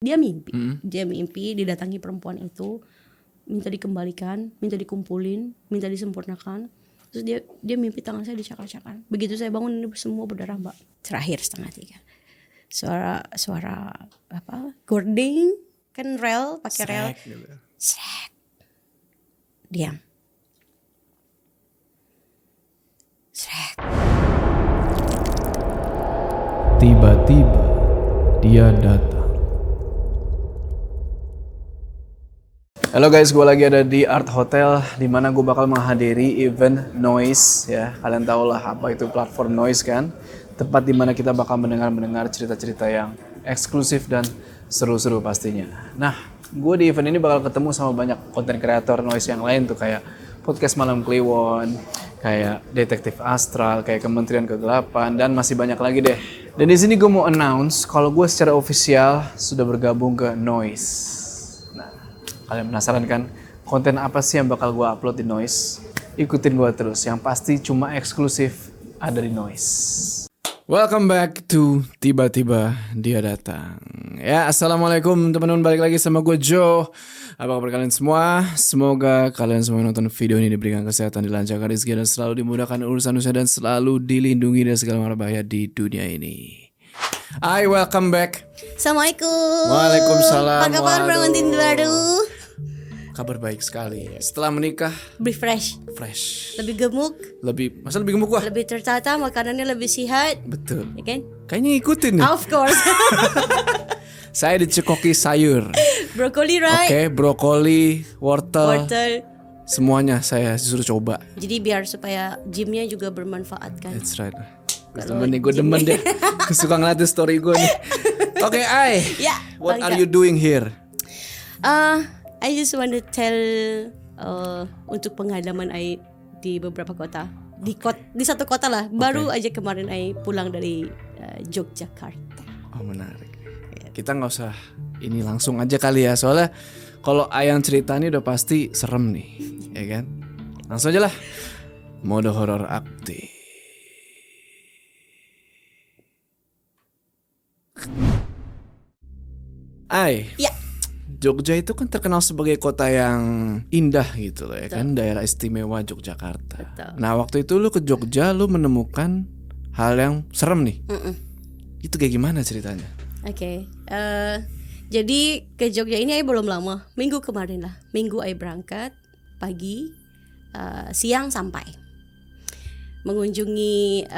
Dia mimpi didatangi perempuan itu, minta dikembalikan, minta dikumpulin, minta disempurnakan. Terus dia mimpi tangan saya dicakar-cakar. Begitu saya bangun ini semua berdarah, Mbak. Terakhir 2:30. Suara apa? Gording kan rel, pakai rel. Srek. Diam. Srek. Tiba-tiba dia datang. Halo guys, gue lagi ada di Art Hotel di mana gue bakal menghadiri event Noise ya. Kalian tau lah apa itu platform Noise kan? Tempat di mana kita bakal mendengar cerita-cerita yang eksklusif dan seru-seru pastinya. Nah, gue di event ini bakal ketemu sama banyak konten kreator Noise yang lain tuh kayak Podcast Malam Kliwon, kayak Detektif Astral, kayak Kementerian Kegelapan, dan masih banyak lagi deh. Dan di sini gue mau announce kalau gue secara ofisial sudah bergabung ke Noise. Kalian penasaran kan konten apa sih yang bakal gue upload di Noise? Ikutin gue terus, yang pasti cuma eksklusif ada di Noise. Welcome back to Tiba-Tiba Dia Datang. Ya, assalamualaikum teman-teman, balik lagi sama gue Joe. Apa kabar kalian semua? Semoga kalian semua yang nonton video ini diberikan kesehatan, dilancarkan rezeki, dan selalu dimudahkan urusan-urusan, dan selalu dilindungi dari segala mara bahaya di dunia ini. Hai, welcome back. Assalamualaikum. Waalaikumsalam. Apa kabar pengantin baru? Kabar baik sekali. Setelah menikah, Lebih fresh, lebih gemuk, masa lebih gemuk gua? lebih tertata, makanannya lebih sehat, Betul. ya kan? Kayaknya ngikutin nih. Of course. Saya dicekoki sayur. Brokoli, right? Oke, brokoli, wortel, semuanya saya disuruh coba. Jadi biar supaya gymnya juga bermanfaat kan. That's right. Gue demen deh. Suka ngeliatin story gue nih. Oke, Ai. Ya, What are you doing here? I just want to tell untuk pengalaman I di beberapa kota. Di satu kota lah. Baru aja kemarin I pulang dari Yogyakarta. Oh, menarik. Kita nggak usah ini langsung aja kali ya. Soalnya kalau Ayang cerita ini udah pasti serem nih, ya kan? Langsung aja lah. Mode horor aktif. Ai. Ya. Jogja itu kan terkenal sebagai kota yang indah gitu loh ya. Betul. Kan daerah istimewa Yogyakarta. Betul. Nah, waktu itu lu ke Jogja lu menemukan hal yang serem nih. Itu kayak gimana ceritanya? Oke. Jadi ke Jogja ini belum lama. Minggu kemarin lah. Minggu berangkat pagi, siang sampai. Mengunjungi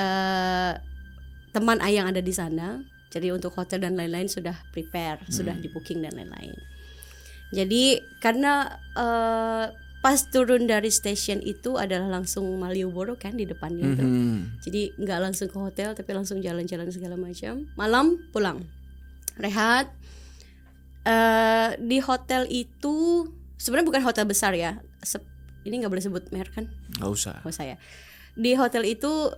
teman yang ada di sana. Jadi untuk hotel dan lain-lain sudah prepare, sudah di booking dan lain-lain. Jadi karena pas turun dari stasiun itu adalah langsung Malioboro kan di depannya tuh. Jadi nggak langsung ke hotel tapi langsung jalan-jalan segala macam. Malam pulang, rehat. Di hotel itu sebenarnya bukan hotel besar ya. Ini nggak boleh sebut merek kan? Nggak usah. Nggak usah ya. Di hotel itu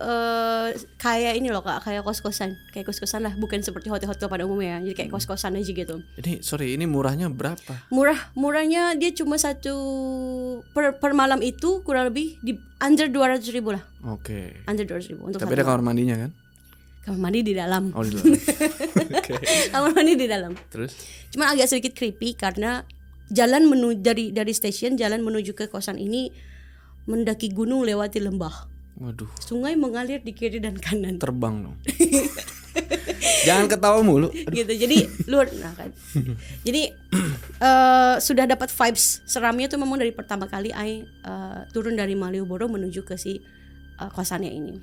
kayak ini loh Kak, kayak kos-kosan lah, bukan seperti hotel-hotel pada umumnya ya. Jadi kayak kos-kosan aja gitu. Ini murahnya berapa? Murahnya dia cuma per malam itu kurang lebih di under 200.000 lah. Oke. Under 200.000 untuk. Tapi ada kamar mandinya kan? Kamar mandi di dalam. Oh, di dalam. Okay. Kamar mandi di dalam. Terus? Cuma agak sedikit creepy karena jalan menuju dari stasiun, jalan menuju ke kosan ini mendaki gunung lewati lembah. Waduh. Sungai mengalir di kiri dan kanan. Terbang dong. Jangan ketawa mulu. Aduh. Gitu. Jadi luar kan. Jadi sudah dapat vibes seramnya tuh memang dari pertama kali turun dari Malioboro menuju ke si kosannya ini.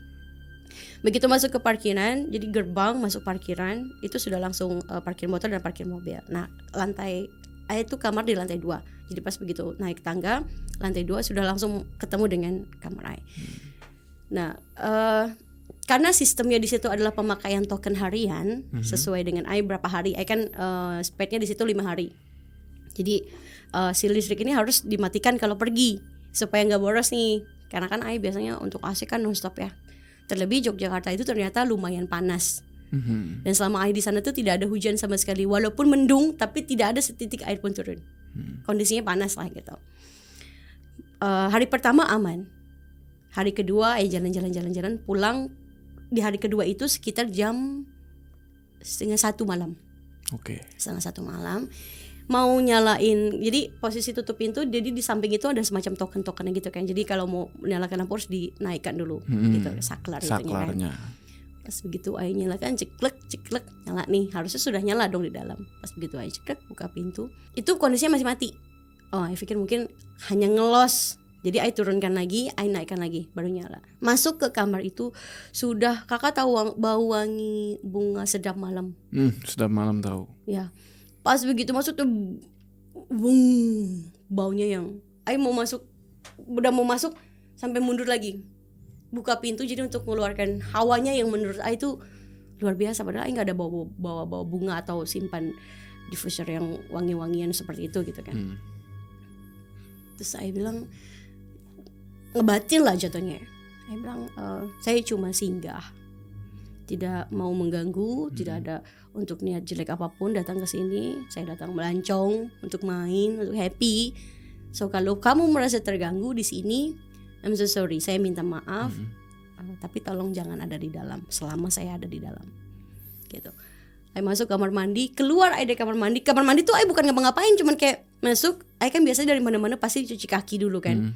Begitu masuk ke parkiran, jadi gerbang masuk parkiran itu sudah langsung parkir motor dan parkir mobil. Nah, itu kamar di lantai 2. Jadi pas begitu naik tangga lantai 2 sudah langsung ketemu dengan kamar Nah, karena sistemnya di situ adalah pemakaian token harian sesuai dengan berapa hari. Kan spare-nya di situ 5 hari. Jadi si listrik ini harus dimatikan kalau pergi supaya nggak boros nih. Karena kan biasanya untuk AC kan non-stop ya. Terlebih Yogyakarta itu ternyata lumayan panas. Dan selama di sana tuh tidak ada hujan sama sekali. Walaupun mendung, tapi tidak ada setitik air pun turun. Kondisinya panas lah gitu. Hari pertama aman. Hari kedua jalan-jalan pulang. Di hari kedua itu sekitar jam 12:30 malam. Oke. Setengah 1 malam mau nyalain, jadi posisi tutup pintu, jadi di samping itu ada semacam token-tokennya gitu kan. Jadi kalau mau nyalakan lampu harus dinaikkan dulu gitu, saklar itunya kan. Saklarnya. Pas begitu Ai nyalakan, ceklek nyala nih, harusnya sudah nyala dong di dalam. Pas begitu Ai ceklek buka pintu, itu kondisinya masih mati. Oh, Ai pikir mungkin hanya ngelos. Jadi Ai turunkan lagi, Ai naikkan lagi, baru nyala. Masuk ke kamar itu sudah, kakak tahu bau wangi bunga sedap malam. Sedap malam tahu. Ya, pas begitu masuk tuh, bung, baunya yang Ai mau masuk, udah mau masuk sampai mundur lagi, buka pintu jadi untuk mengeluarkan hawanya yang menurut Ai itu luar biasa. Padahal Ai nggak ada bawa bunga atau simpan diffuser yang wangi-wangian seperti itu gitu kan. Terus Ai bilang ngebatin lah jatuhnya. Saya bilang saya cuma singgah, tidak mau mengganggu, tidak ada untuk niat jelek apapun datang ke sini. Saya datang melancong untuk main, untuk happy. So kalau kamu merasa terganggu di sini, I'm so sorry, saya minta maaf. Tapi tolong jangan ada di dalam selama saya ada di dalam. Gitu. Saya masuk kamar mandi, keluar dari kamar mandi. Kamar mandi tuh saya bukan ngapa-ngapain, cuman kayak masuk. Saya kan biasanya dari mana-mana pasti cuci kaki dulu kan.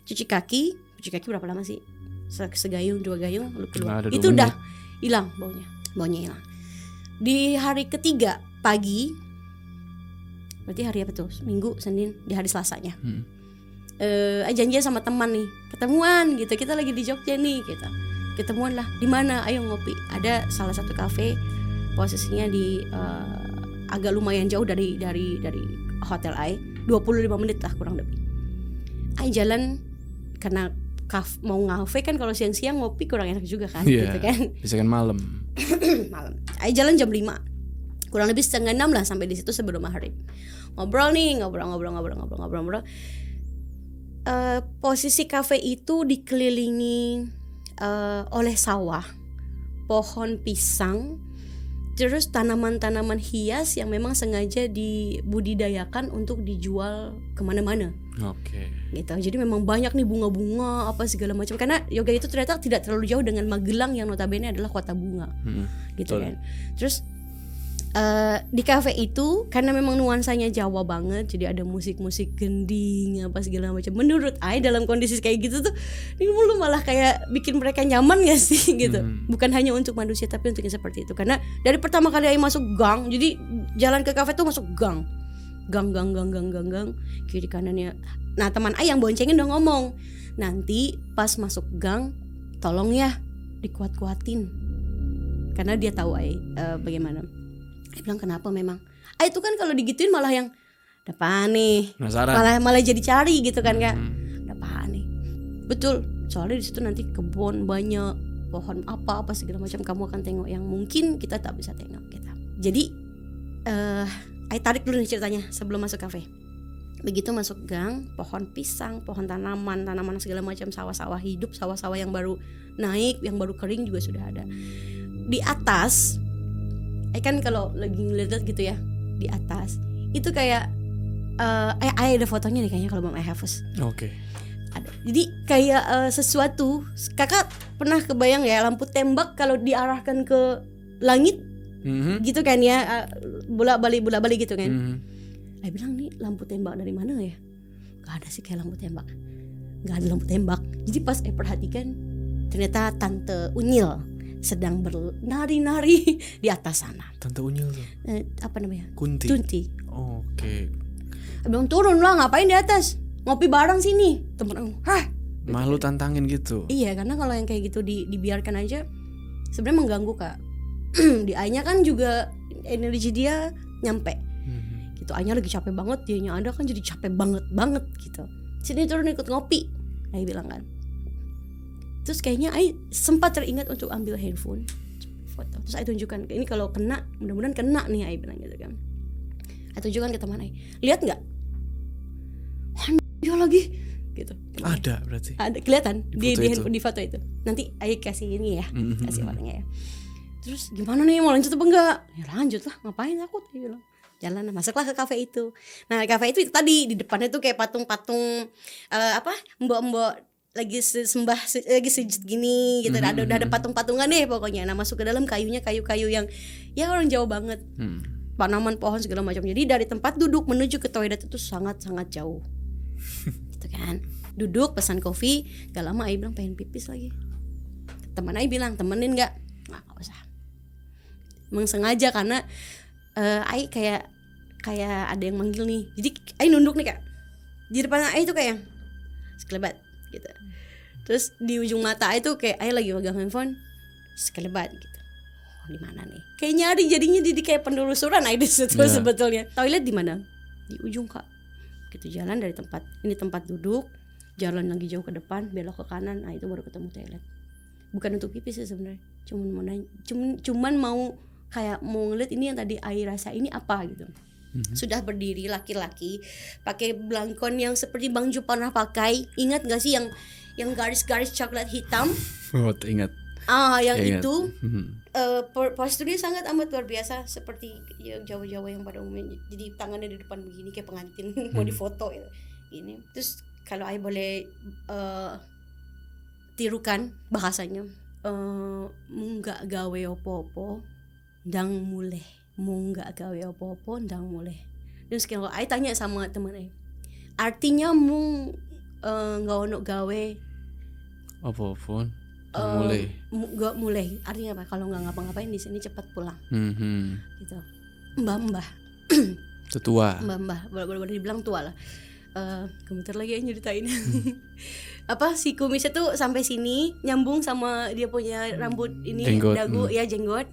Cuci kaki berapa lama sih? Segayung 2 gayung lalu keluar. Itu udah hilang baunya hilang. Di hari ketiga pagi, berarti hari apa tuh? Minggu, Senin, di hari Selasanya. Janjian sama teman nih, ketemuan gitu. Kita lagi di Jogja nih, gitu. Ketemuan lah. Di mana? Ayo ngopi. Ada salah satu kafe, posisinya di agak lumayan jauh dari hotel Ai, 25 menit lah kurang lebih. Ai jalan karena mau ngafe kan, kalau siang-siang ngopi kurang enak juga kan, gitu kan. Bisa kan malam. Malam. Ai jalan jam 5. Kurang lebih setengah 6 lah sampai di situ sebelum maghrib. Ngobrol. Posisi kafe itu dikelilingi oleh sawah, pohon pisang, terus tanaman-tanaman hias yang memang sengaja dibudidayakan untuk dijual kemana-mana. Oke. Gitu. Jadi memang banyak nih bunga-bunga apa segala macam. Karena Yoga itu ternyata tidak terlalu jauh dengan Magelang yang notabene adalah kota bunga. Gitu kan. Terus di kafe itu karena memang nuansanya Jawa banget, jadi ada musik-musik gending apa segala macam. Menurut Ai dalam kondisi kayak gitu tuh, ini mulu malah kayak bikin mereka nyaman gak sih gitu. Bukan hanya untuk manusia tapi untuk yang seperti itu. Karena dari pertama kali Ai masuk gang, jadi jalan ke kafe tuh masuk gang, kiri kanannya. Nah teman Ai yang boncengin udah ngomong, nanti pas masuk gang tolong ya dikuat-kuatin, karena dia tahu Ai bagaimana. Dia bilang kenapa memang? Itu kan kalau digituin malah yang ada apa nih? Malah jadi cari gitu kan Kak. Ada apa nih? Betul. Soalnya di situ nanti kebun banyak, pohon apa segala macam, kamu akan tengok yang mungkin kita tak bisa tengok gitu. Jadi Ai tarik dulu nih ceritanya sebelum masuk kafe. Begitu masuk gang, pohon pisang, pohon tanaman segala macam, sawah-sawah hidup, sawah-sawah yang baru naik, yang baru kering juga sudah ada. Di atas kan kalau lagi ngeliat gitu ya, di atas itu kayak ada fotonya nih kayaknya kalau belum hapus. Oke. Ada. Jadi kayak sesuatu, kakak pernah kebayang ya lampu tembak kalau diarahkan ke langit, gitu kan ya, bola-balik gitu kan. Saya bilang nih lampu tembak dari mana ya? Gak ada sih kayak lampu tembak. Gak ada lampu tembak. Jadi pas perhatikan, ternyata Tante Unyil sedang bernari-nari di atas sana. Tante Unyil tuh? Apa namanya? Kunti. Oke. Abang turun lah, ngapain di atas? Ngopi bareng sini. Temen aku, malu tantangin gitu. Iya, karena kalau yang kayak gitu dibiarkan aja sebenarnya mengganggu Kak. Di Ainya kan juga energi dia nyampe. Gitu, Ainya lagi capek banget, dianya ada kan jadi capek banget gitu. Sini turun ikut ngopi, Ai bilang kan. Terus kayaknya Ai sempat teringat untuk ambil handphone foto. Terus Ai tunjukkan, ini kalau kena, mudah-mudahan kena nih, Ai bilang gitu kan. Ai tunjukkan ke teman Ai, lihat nggak? Dia lagi, gitu. Ada berarti. Ada kelihatan di foto itu. Nanti Ai kasih ini ya, kasih fotonya ya. Terus gimana nih, mau lanjut apa enggak? Ya lanjut lah, ngapain takut? Dia bilang. Jalan, masuklah ke kafe itu. Nah kafe itu tadi di depannya tuh kayak patung-patung mbok-mbok lagi sembah, lagi sujud gini gitu. Udah ada patung-patungan deh pokoknya. Nah masuk ke dalam kayu-kayu yang ya orang Jawa banget. tanaman, pohon segala macam. Jadi dari tempat duduk menuju ke toilet itu sangat-sangat jauh. Gitu kan. Duduk pesan kopi, gak lama Ai bilang pengen pipis lagi. Teman Ai bilang, temenin gak? Nggak usah. Emang sengaja karena Ai kayak ada yang manggil nih. Jadi Ai nunduk nih Kak. Di depan Ai itu kayak sekelebat gitu. Terus di ujung mata Ai tuh kayak Ai lagi pegang handphone, sekelebat gitu. Oh, di mana nih? Kayak nyari jadinya jadi kayak penelusuran Ai di situ sebetulnya. Toilet di mana? Di ujung Kak. Gitu jalan dari tempat ini tempat duduk, jalan lagi jauh ke depan, belok ke kanan, itu baru ketemu toilet. Bukan untuk pipis sih sebenarnya. Cuman mau kayak mau ngeliat ini yang tadi Ai rasa ini apa gitu. Sudah berdiri laki-laki pakai belangkon yang seperti Bang Ju pernah pakai. Ingat gak sih yang garis-garis coklat hitam? Oh, ingat. Yang Ingat. itu posturnya sangat amat luar biasa seperti ya, Jawa-Jawa yang pada umumnya. Jadi tangannya di depan begini kayak pengantin mau difoto gitu. Ini. Terus kalau Ai boleh tirukan bahasanya, munggak gawe opo-opo ndang muleh, munggak gawe opo-opo ndang muleh. Terus kalau Ai tanya sama teman Ai, artinya mung nggak ono gawe Opo-opo mulai. Nggak mulai artinya apa? Kalau nggak ngapa-ngapain di sini cepat pulang. Gitu. Mbah Tetua. Mbah boleh dibilang tua lah. Gemeter lagi ya nyeritain. Apa si kumisnya tuh sampai sini nyambung sama dia punya rambut ini Jenggot. dagu ya jenggot.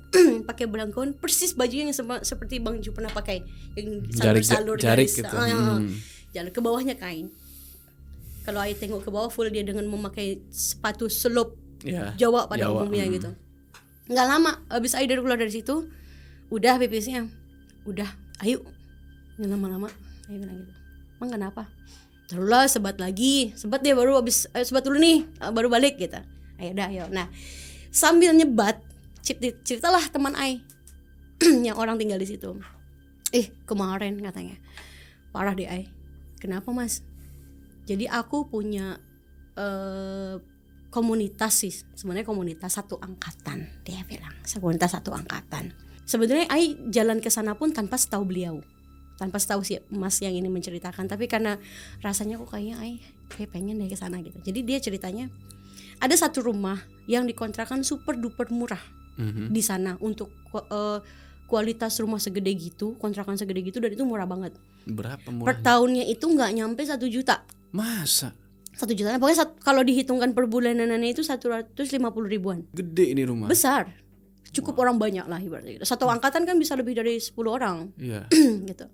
Pakai belangkon persis bajunya yang seperti Bang Ju pernah pakai yang salur jarik garis, gitu. Jalan ke bawahnya kain. Kalau Ai tengok ke bawah full dia dengan memakai sepatu selop Jawa pada umumnya gitu. Nggak lama abis Ai keluar dari situ, udah pipisnya, udah, ayo, nggak lama-lama, Ai bilang gitu. Emang kenapa? Taruhlah sebat lagi, sebat dia baru abis sebat dulu nih, baru balik gitu. Ayo dah, ayo. Nah sambil nyebat, ceritalah teman Ai yang orang tinggal di situ. Kemarin katanya parah deh Ai. Kenapa mas? Jadi aku punya komunitas sih, sebenarnya komunitas satu angkatan, dia bilang komunitas satu angkatan. Sebenarnya Ai jalan ke sana pun tanpa setahu beliau, tanpa setahu si Mas yang ini menceritakan. Tapi karena rasanya kok kayaknya Ai kayak pengen deh ke sana gitu. Jadi dia ceritanya ada satu rumah yang dikontrakan super duper murah di sana untuk kualitas rumah segede gitu, kontrakan segede gitu, dan itu murah banget. Berapa murahnya? Per tahunnya itu nggak nyampe 1 juta. Masa? 1 juta, pokoknya kalau dihitungkan per bulanannya itu 150 ribuan. Gede ini rumah. Besar, cukup orang banyak lah ibaratnya. Satu angkatan kan bisa lebih dari 10 orang. Iya. Gitu.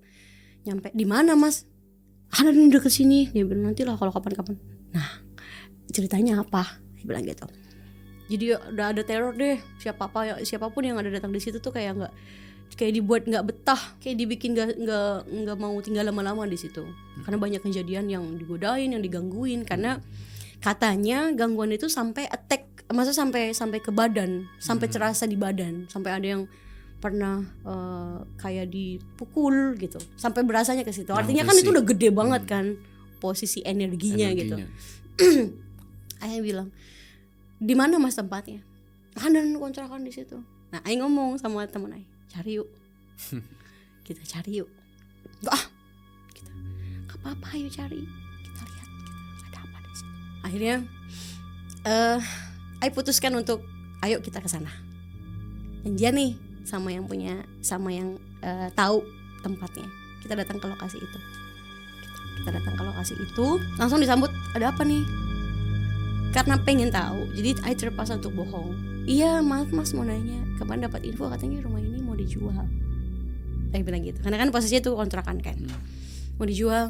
Nyampe di mana mas? Ada di dekat sini. Dia bilang nantilah kalau kapan-kapan. Nah ceritanya apa? Dia bilang gitu. Jadi udah ada teror deh. Siapapun yang ada datang di situ tuh kayak dibuat nggak betah, kayak dibikin nggak mau tinggal lama-lama di situ. Karena banyak kejadian yang digodain, yang digangguin. Karena katanya gangguan itu sampai attack, maksudnya sampai ke badan, sampai terasa di badan, sampai ada yang pernah kayak dipukul gitu, sampai berasanya ke situ. Artinya kan itu udah gede banget kan posisi energinya. Gitu. Ayah bilang, di mana mas tempatnya? Ada kontrakan di situ. Nah, Ayah ngomong sama teman Ayah, cari yuk. Kita cari yuk. Kita nggak apa-apa, ayo cari. Kita lihat ada apa di situ. Akhirnya, Ayah putuskan untuk, ayo kita ke sana. Janjian nih sama yang tahu tempatnya. Kita datang ke lokasi itu. Langsung disambut, ada apa nih? Karena pengen tahu, jadi Ai terpaksa untuk bohong. Iya mas mau nanya, kapan dapat info katanya rumah ini mau dijual. Ai bilang gitu, karena kan posisinya tuh kontrakan kan, mau dijual.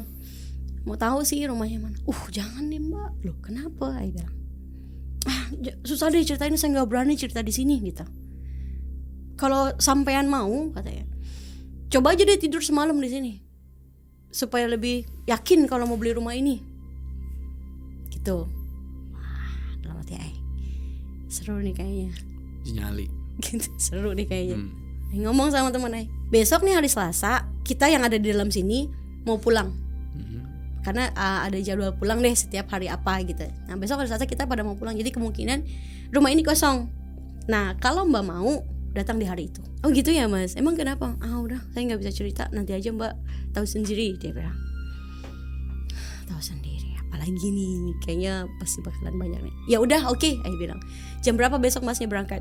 Mau tahu sih rumahnya mana? Jangan deh mbak. Loh kenapa? Ai bilang, susah deh ceritain, saya nggak berani cerita di sini gitu. Kalau sampean mau katanya, coba aja deh tidur semalam di sini, supaya lebih yakin kalau mau beli rumah ini. Gitu. Seru nih kayaknya. Nyali. Gitu, seru nih kayaknya. Ngomong sama teman Ai, besok nih hari Selasa, kita yang ada di dalam sini mau pulang. Karena ada jadwal pulang deh setiap hari apa gitu. Nah besok hari Selasa kita pada mau pulang, jadi kemungkinan rumah ini kosong. Nah kalau mbak mau, datang di hari itu. Oh gitu ya mas, emang kenapa? Udah saya nggak bisa cerita, nanti aja mbak tahu sendiri, dia bilang. Tahu sendiri, apalagi nih, kayaknya pasti bakalan banyak nih. Ya udah oke, saya bilang. Jam berapa besok masnya berangkat?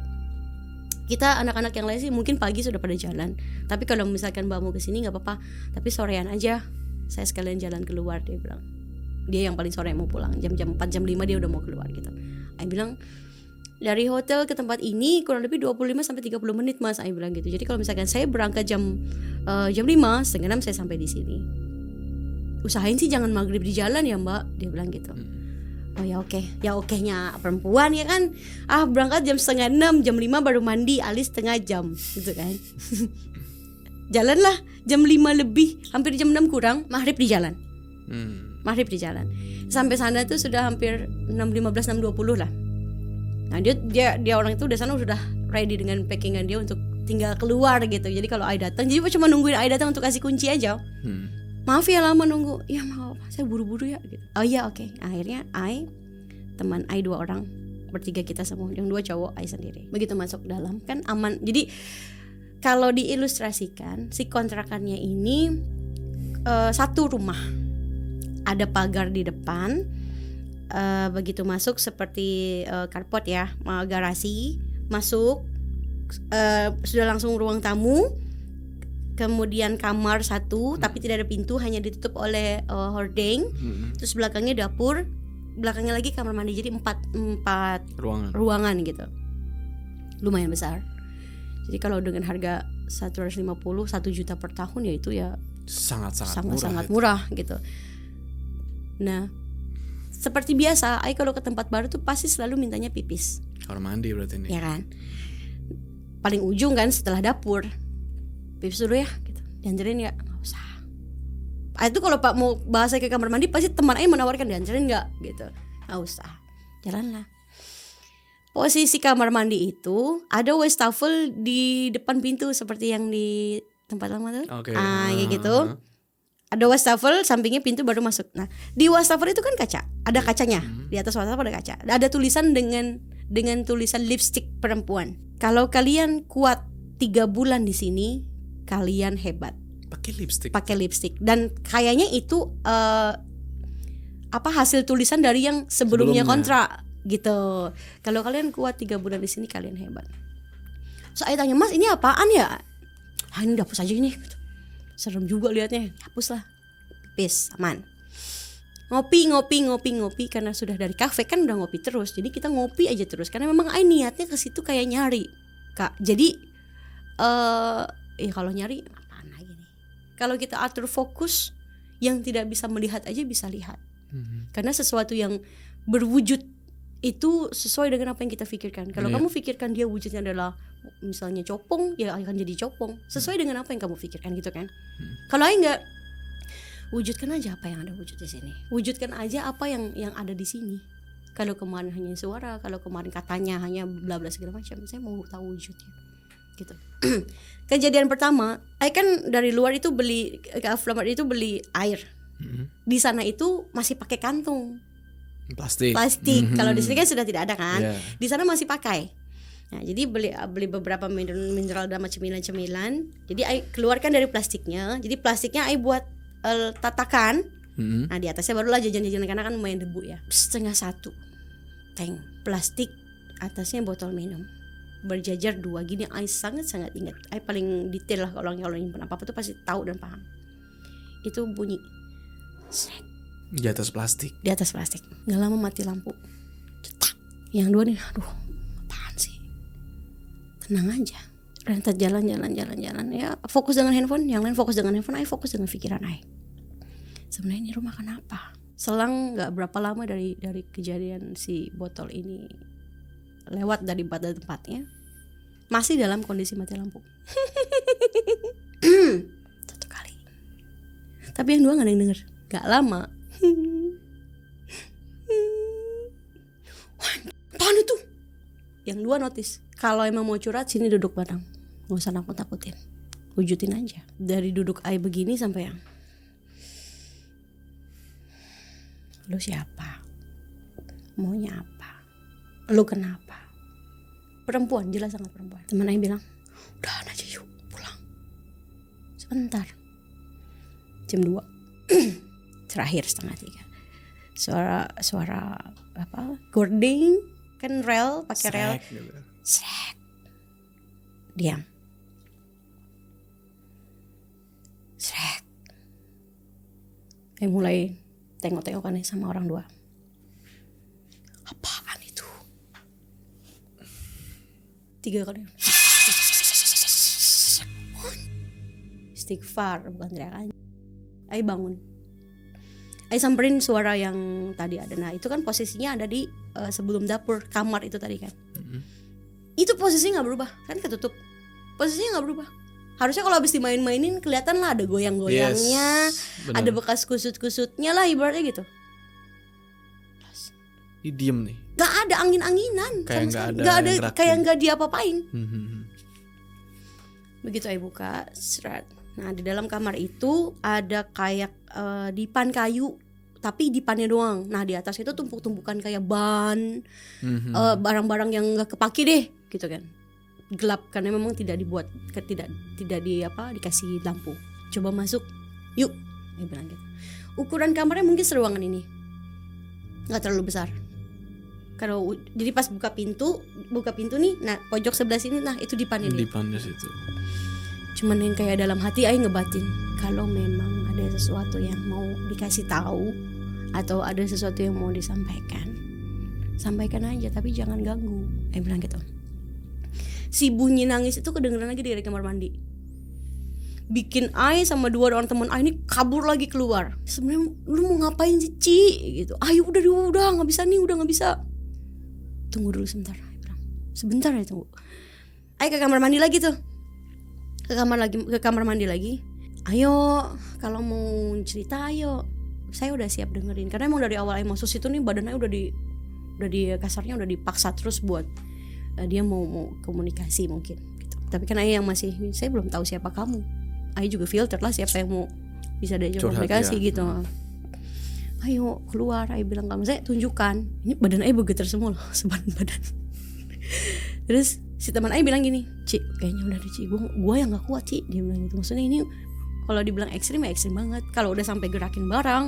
Kita anak-anak yang lain sih mungkin pagi sudah pada jalan, tapi kalau misalkan mbak mau kesini nggak apa-apa, tapi sorean aja, saya sekalian jalan keluar, dia bilang. Dia yang paling sore mau pulang, jam 4 jam 5 dia udah mau keluar gitu. Saya bilang dari hotel ke tempat ini kurang lebih 25 sampai 30 menit mas, saya bilang gitu. Jadi kalau misalkan saya berangkat jam 5, setengah 6 saya sampai di sini. Usahain sih jangan maghrib di jalan ya mbak, dia bilang gitu. Oh ya oke, ya okenya perempuan ya kan. Berangkat jam setengah 6, jam 5 baru mandi, alis setengah jam gitu kan. Jalanlah jam 5 lebih, hampir jam 6 kurang, maghrib di jalan. Maghrib di jalan. Sampai sana tuh sudah hampir 6.15, 6.20 lah. Nah dia orang itu udah sana sudah ready dengan packingan dia untuk tinggal keluar gitu. Jadi kalau Ai datang, jadi cuma nungguin Ai datang untuk kasih kunci aja. Maaf ya lama nunggu. Ya maaf, saya buru-buru ya gitu. Oh iya oke. Akhirnya Ai, teman Ai 2 orang, bertiga kita semua, yang 2 cowok, Ai sendiri. Begitu masuk dalam kan aman. Jadi kalau diilustrasikan si kontrakannya ini satu rumah. Ada pagar di depan. Begitu masuk seperti carport ya, garasi. Masuk sudah langsung ruang tamu. Kemudian kamar 1 tapi tidak ada pintu, hanya ditutup oleh hordeng. Terus belakangnya dapur, belakangnya lagi kamar mandi. Jadi 4 ruangan gitu. Lumayan besar. Jadi kalau dengan harga 150, 1 juta per tahun ya itu ya sangat murah gitu. Nah, seperti biasa, Ai kalau ke tempat baru tuh pasti selalu mintanya pipis. Kamar mandi berarti ini. Ya kan? Paling ujung kan setelah dapur. Pipis dulu ya gitu. Dianterin ya? Nggak usah. Itu kalau Pak mau bahasa ke kamar mandi pasti teman Ai menawarkan, dianterin nggak gitu. Nggak usah. Jalanlah. Posisi kamar mandi itu ada wastafel di depan pintu seperti yang di tempat lama tuh. Kayak gitu. Ada wastafel, sampingnya pintu baru masuk. Nah, di wastafel itu kan kaca, ada kacanya. Di atas wastafel ada kaca. Ada tulisan dengan tulisan lipstick perempuan. Kalau kalian kuat 3 bulan di sini, kalian hebat. Pakai lipstick. Dan kayaknya itu hasil tulisan dari yang sebelumnya kontrak gitu. Kalau kalian kuat 3 bulan di sini, kalian hebat. So saya tanya, Mas ini apaan ya? Ini dapus aja ini. Serem juga liatnya. Hapuslah. Pipis, aman. Ngopi karena sudah dari kafe kan udah ngopi terus. Jadi kita ngopi aja terus karena memang Ai niatnya ke situ kayak nyari, Kak. Jadi kalau nyari apaan lagi nih? Kalau kita atur fokus, yang tidak bisa melihat aja bisa lihat. Karena sesuatu yang berwujud itu sesuai dengan apa yang kita pikirkan. Kalau kamu pikirkan dia wujudnya adalah misalnya copong, ya akan jadi copong. Sesuai dengan apa yang kamu pikirkan gitu kan. Kalau Ai enggak, wujudkan aja apa yang ada wujud di sini. Wujudkan aja apa yang ada di sini. Kalau kemarin hanya suara, kalau kemarin katanya hanya bla bla segala macam, saya mau tahu wujudnya. Gitu. Kejadian pertama, Ai kan dari luar itu beli ke Alfamart itu beli air. Di sana itu masih pakai kantung. Plastik. Kalau di sini kan sudah tidak ada kan. Di sana masih pakai. Nah, jadi beli beberapa mineral dan cemilan-cemilan. Jadi Ai keluarkan dari plastiknya. Jadi plastiknya Ai buat tatakan. Nah, di atasnya barulah jajan-jajan karena kan lumayan debu ya. 1/2 tank plastik, atasnya botol minum. Berjajar 2 gini. Ai sangat-sangat ingat. Ai paling detail lah kalau nyimpen apa-apa tuh pasti tahu dan paham. Itu bunyi srek. Di atas plastik. Gak lama mati lampu. Cetak. Yang 2 nih, aduh, apaan sih? Tenang aja. Rentet jalan. Ya fokus dengan handphone. Yang lain fokus dengan handphone. Ai fokus dengan pikiran Ai. Sebenarnya ini rumah kenapa? Selang gak berapa lama dari kejadian si botol ini lewat dari tempatnya, masih dalam kondisi mati lampu. 1 kali. Tapi yang 2 gak ada yang denger. Gak lama. Apaan itu? Yang 2 notice. Kalau emang mau curhat sini duduk bareng. Gak usah nakut-nakutin. Wujudin aja. Dari duduk Ai begini sampai yang, lu siapa? Maunya apa? Lu kenapa? Perempuan, jelas sangat perempuan. Teman Ai bilang, Udahan aja yuk pulang. Sebentar. Jam 2 terakhir 2:30. Suara apa? Gording kan rel, pakai rel. Srek. Diam. Srek. Kayak mulai tengok-tengokan sama orang 2. Apaan itu? 3 kali. Istighfar, bukan teriakan. Ai bangun. Ai samperin suara yang tadi ada. Nah itu kan posisinya ada di sebelum dapur, kamar itu tadi kan. Itu posisinya nggak berubah, kan ketutup. Posisinya nggak berubah. Harusnya kalau habis dimain-mainin kelihatan lah ada goyang-goyangnya, ada bekas kusut-kusutnya lah ibaratnya gitu. Ini diem nih. Gak ada angin-anginan, Kayak gak ada kayak nggak diapa-apain. Begitu Ai buka, seret. Nah di dalam kamar itu ada kayak dipan kayu, tapi dipannya doang. Nah di atas itu tumpuk-tumpukan kayak ban, barang-barang yang nggak kepake deh, gitu kan. Gelap karena memang tidak dibuat, tidak dikasih lampu. Coba masuk, yuk, dia bilang gitu. Ukuran kamarnya mungkin seruangan ini, nggak terlalu besar. Kalau jadi pas buka pintu nih, nah pojok sebelah sini, nah itu dipannya dia. Dipannya situ. Cuman yang kayak dalam hati Ai ngebatin, kalau memang ada sesuatu yang mau dikasih tahu atau ada sesuatu yang mau disampaikan, sampaikan aja tapi jangan ganggu. Ai bilang gitu. Si bunyi nangis itu kedengeran lagi dari kamar mandi. Bikin Ai sama 2 orang teman Ai ini kabur lagi keluar. Sebenarnya lu mau ngapain sih Ci gitu. Ayo udah nggak bisa nih, udah nggak bisa. Tunggu dulu sebentar. Ai bilang. Sebentar ya tunggu. Ai ke kamar mandi lagi tuh. Ke kamar mandi lagi. Ayo kalau mau cerita ayo. Saya udah siap dengerin karena emang dari awal Ai masuk situ nih badannya udah di kasarnya udah dipaksa terus buat dia mau komunikasi mungkin gitu. Tapi kan Ai yang masih, saya belum tahu siapa kamu. Ai juga filter lah siapa yang mau bisa diajak komunikasi ya. Gitu. Ayo keluar, Ai bilang kamu, saya tunjukkan. Ini badan Ai bergetar semua loh, sebadan badan. Terus si teman Ai bilang gini, Ci kayaknya udah deh Ci, gue yang gak kuat Ci. Dia bilang gitu, maksudnya ini kalau dibilang ekstrim ya ekstrim banget. Kalau udah sampai gerakin barang,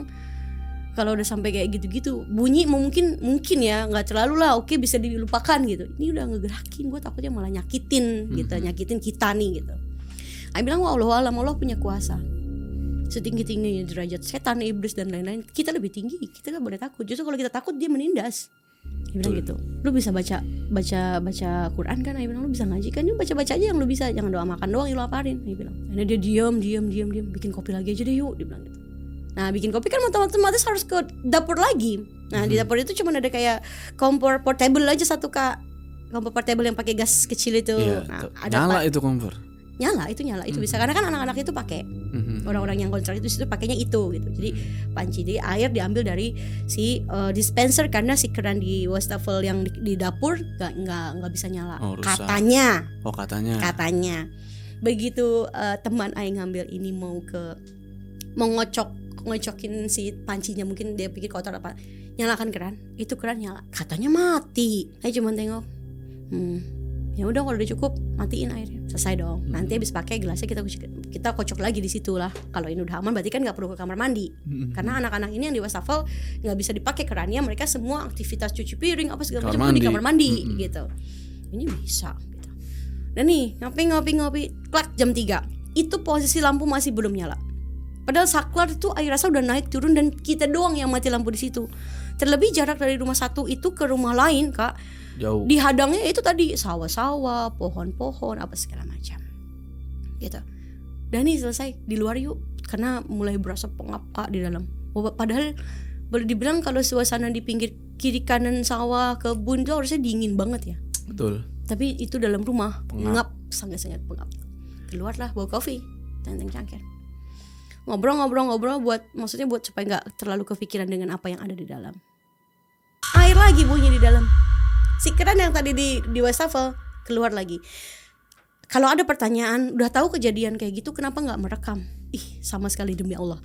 kalau udah sampai kayak gitu-gitu, bunyi mungkin ya nggak terlalu lah, oke bisa dilupakan gitu. Ini udah ngegerakin, gue takutnya malah nyakitin gitu, nyakitin kita nih gitu. Ai bilang Allah punya kuasa. Setinggi-tingginya derajat setan, iblis dan lain-lain, kita lebih tinggi, kita nggak boleh takut. Justru kalau kita takut dia menindas. Dia bilang gitu. Lu bisa baca Quran kan? Dia bilang lu bisa ngaji kan? Yuk baca aja yang lu bisa, jangan doa makan doang yang lu aparin. Dia bilang. Nah dia diam, bikin kopi lagi aja deh yuk. Dia bilang gitu. Nah bikin kopi kan otomatis harus ke dapur lagi. Nah di dapur itu cuma ada kayak kompor portable aja satu kak, kompor portable yang pakai gas kecil itu. Iya, nah, nyala itu kompor. Nyala itu bisa karena kan anak-anak itu pakai. Orang-orang yang kontrak itu pakainya itu gitu. Jadi panci, jadi air diambil dari si dispenser karena si keran di wastafel yang di dapur nggak bisa nyala. Katanya. Begitu teman Ai ngambil ini mau ngocokin si pancinya, mungkin dia pikir kotor apa, nyalakan keran, itu keran nyala, katanya mati. Ai cuma tengok, ya udah kalau udah cukup matiin airnya, selesai dong. Nanti habis pakai gelasnya kita kocok lagi di situ lah. Kalau ini udah aman berarti kan nggak perlu ke kamar mandi, karena anak-anak ini yang di wastafel nggak bisa dipakai kerannya, mereka semua aktivitas cuci piring apa segala macam di kamar mandi gitu. Ini bisa gitu. Dan nih ngopi, klak jam 3 itu posisi lampu masih belum nyala. Padahal saklar itu air rasa udah naik turun dan kita doang yang mati lampu di situ. Terlebih jarak dari rumah satu itu ke rumah lain kak, jauh. Dihadangnya itu tadi sawah-sawah, pohon-pohon apa segala macam. Gitu. Dan nih selesai di luar yuk, karena mulai berasa pengap kak di dalam. Padahal boleh dibilang kalau suasana di pinggir kiri kanan sawah, kebun itu harusnya dingin banget ya. Betul. Tapi itu dalam rumah pengap, sangat-sangat pengap. Keluarlah bawa kopi, tenteng cangkir. Ngobrol buat supaya nggak terlalu kepikiran dengan apa yang ada di dalam. Air lagi bunyi di dalam. Si keran yang tadi di wastafel keluar lagi. Kalau ada pertanyaan, udah tahu kejadian kayak gitu, kenapa nggak merekam? Sama sekali demi Allah.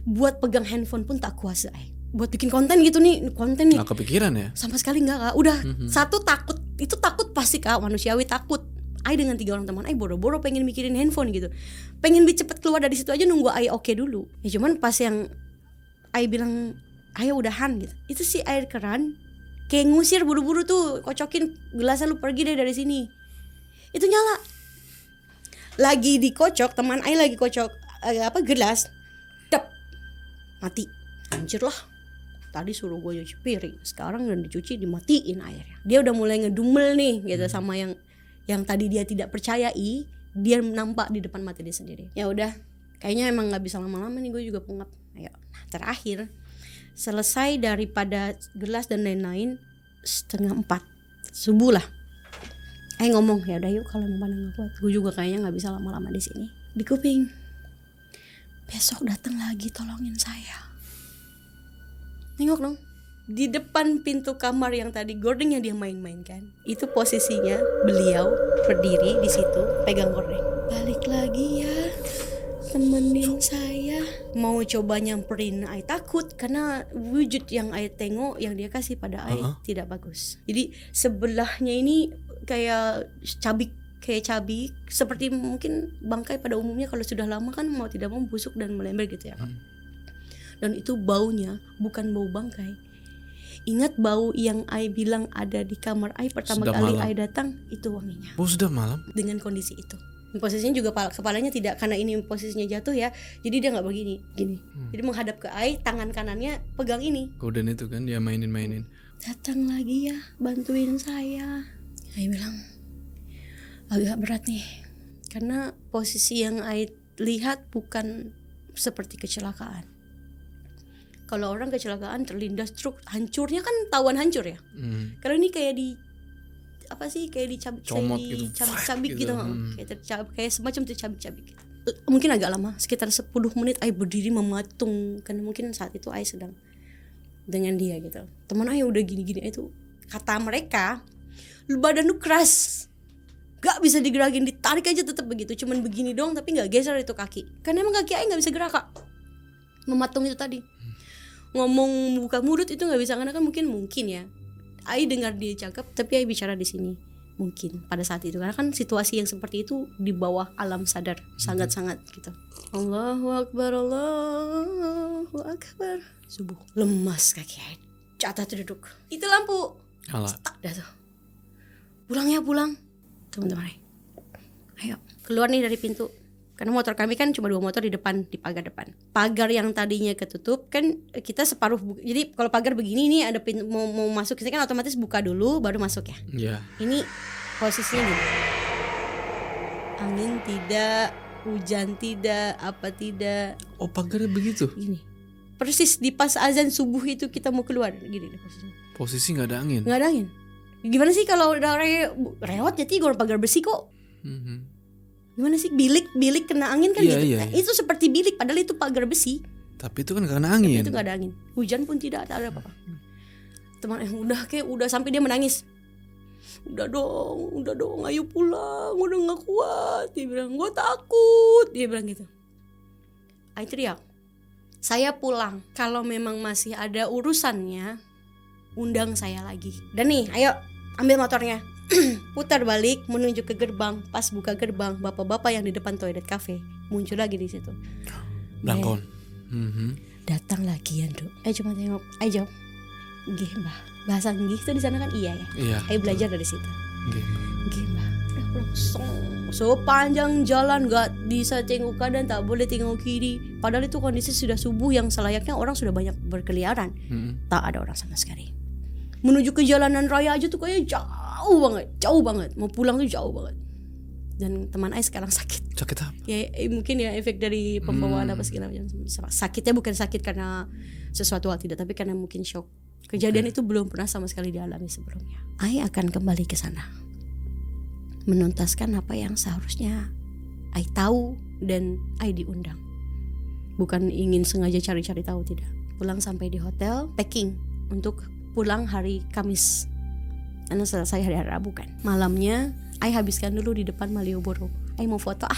Buat pegang handphone pun tak kuasa. Buat bikin konten nih. Nggak kepikiran ya? Sama sekali nggak kak. Udah satu takut, itu takut pasti kak, manusiawi takut. Ai dengan 3 orang teman Ai boro-boro pengen mikirin handphone gitu, pengen cepet keluar dari situ aja, nunggu Ai oke dulu. Ya cuman pas yang Ai bilang ayo udahan gitu, itu si air keran kayak ngusir buru-buru tuh, kocokin gelasnya, lu pergi deh dari sini. Itu nyala. Lagi dikocok, teman Ai lagi kocok gelas, dep, mati. Anjir lah. Tadi suruh gue nyuci piring, sekarang udah dicuci dimatiin airnya. Dia udah mulai ngedumel nih gitu sama yang tadi dia tidak percayai, dia nampak di depan mata dia sendiri. Ya udah, kayaknya emang nggak bisa lama-lama nih, gue juga pengap. Ayo, nah, terakhir selesai daripada gelas dan lain-lain 3:30 subuh lah. Ngomong, ya udah yuk kalau memang nggak kuat, gue juga kayaknya nggak bisa lama-lama di sini. Di kuping, besok datang lagi tolongin saya. Nengok dong, di depan pintu kamar yang tadi gordeng yang dia main-main kan, itu posisinya beliau berdiri di situ pegang gordeng. Balik lagi ya, temenin saya. Mau coba nyamperin Ai, takut karena wujud yang Ai tengok yang dia kasih pada Ai tidak bagus. Jadi sebelahnya ini kayak cabik, seperti mungkin bangkai pada umumnya kalau sudah lama kan mau tidak mau busuk dan melembar gitu ya. Dan itu baunya bukan bau bangkai. Ingat bau yang Ai bilang ada di kamar Ai pertama sudah kali malam. Ai datang, itu wanginya. Oh sudah malam. Dengan kondisi itu. Posisinya juga kepalanya tidak, karena ini posisinya jatuh ya. Jadi dia nggak begini, gini. Jadi menghadap ke Ai, tangan kanannya pegang ini. Goden itu kan dia mainin. Datang lagi ya, bantuin saya. Ai bilang agak berat nih, karena posisi yang Ai lihat bukan seperti kecelakaan. Kalau orang kecelakaan terlindas truk, hancurnya kan tahuan hancur ya. Karena ini kayak di apa sih, kayak dicabik-cabik gitu, kayak semacam tercabik-cabik gitu. Mungkin agak lama, sekitar 10 menit Ai berdiri mematung, karena mungkin saat itu Ai sedang dengan dia gitu. Teman Ai udah gini-gini itu, kata mereka badan lu keras, gak bisa digerakin, ditarik aja tetap begitu, cuman begini doang tapi gak geser itu kaki, karena emang kaki Ai gak bisa gerak kak. Mematung itu tadi, ngomong buka mulut itu nggak bisa, karena kan mungkin ya Ai dengar dia cakap tapi Ai bicara di sini mungkin pada saat itu, karena kan situasi yang seperti itu di bawah alam sadar sangat-sangat gitu. Allahu Akbar, Allahu Akbar. Subuh, lemas kaki Ai, jatuh terduduk. Itu lampu stuck dah tuh. Pulang teman-teman Ai, ayo keluar nih dari pintu. Karena motor kami kan cuma 2 motor di depan, di pagar depan. Pagar yang tadinya ketutup kan kita separuh jadi kalau pagar begini nih ada pintu, mau masuk kita kan otomatis buka dulu baru masuk ya. Iya. Ini posisinya gini. Angin tidak, hujan tidak, apa tidak. Oh pagarnya begitu. Gini. Persis di pas azan subuh itu kita mau keluar gini posisinya. Posisi nggak ada angin. Nggak ada angin. Gimana sih kalau udah rewat jadi gor pagar besi kok. Gimana sih, bilik kena angin kan gitu. Iya. Itu seperti bilik padahal itu pagar besi. Tapi itu kan karena angin. Itu gak ada angin. Hujan pun tidak ada apa-apa. Teman udah sampai dia menangis. Udah dong, ayo pulang, udah gak kuat. Dia bilang, gue takut. Dia bilang gitu. Ai teriak, saya pulang. Kalau memang masih ada urusannya, undang saya lagi. Dan nih, ayo ambil motornya. Putar balik menuju ke gerbang. Pas buka gerbang, bapak-bapak yang di depan toilet cafe muncul lagi di situ. Belangkon. Datang lagi ya Dok. Cuma tengok, jawab, nggih mbah. Bahasa nggih itu di sana kan iya ya. Iya. Belajar dari situ. Nggih mbah. Udah langsung sepanjang jalan gak bisa tengok kanan, tak boleh tengok kiri. Padahal itu kondisi sudah subuh yang selayaknya orang sudah banyak berkeliaran. Tak ada orang sama sekali. Menuju ke jalanan raya aja tuh kayak jauh banget. Mau pulang tuh jauh banget. Dan teman Ai sekarang sakit. Sakit apa? Ya mungkin ya efek dari pembawaan apa segala macam. Sakitnya bukan sakit karena sesuatu hal tidak, tapi karena mungkin shock. Kejadian itu belum pernah sama sekali dialami sebelumnya. Ai akan kembali ke sana, menuntaskan apa yang seharusnya Ai tahu dan Ai diundang. Bukan ingin sengaja cari-cari tahu, tidak. Pulang sampai di hotel, packing untuk pulang hari Kamis. Karena selesai hari Rabu kan. Malamnya Ai habiskan dulu di depan Malioboro. Ai mau foto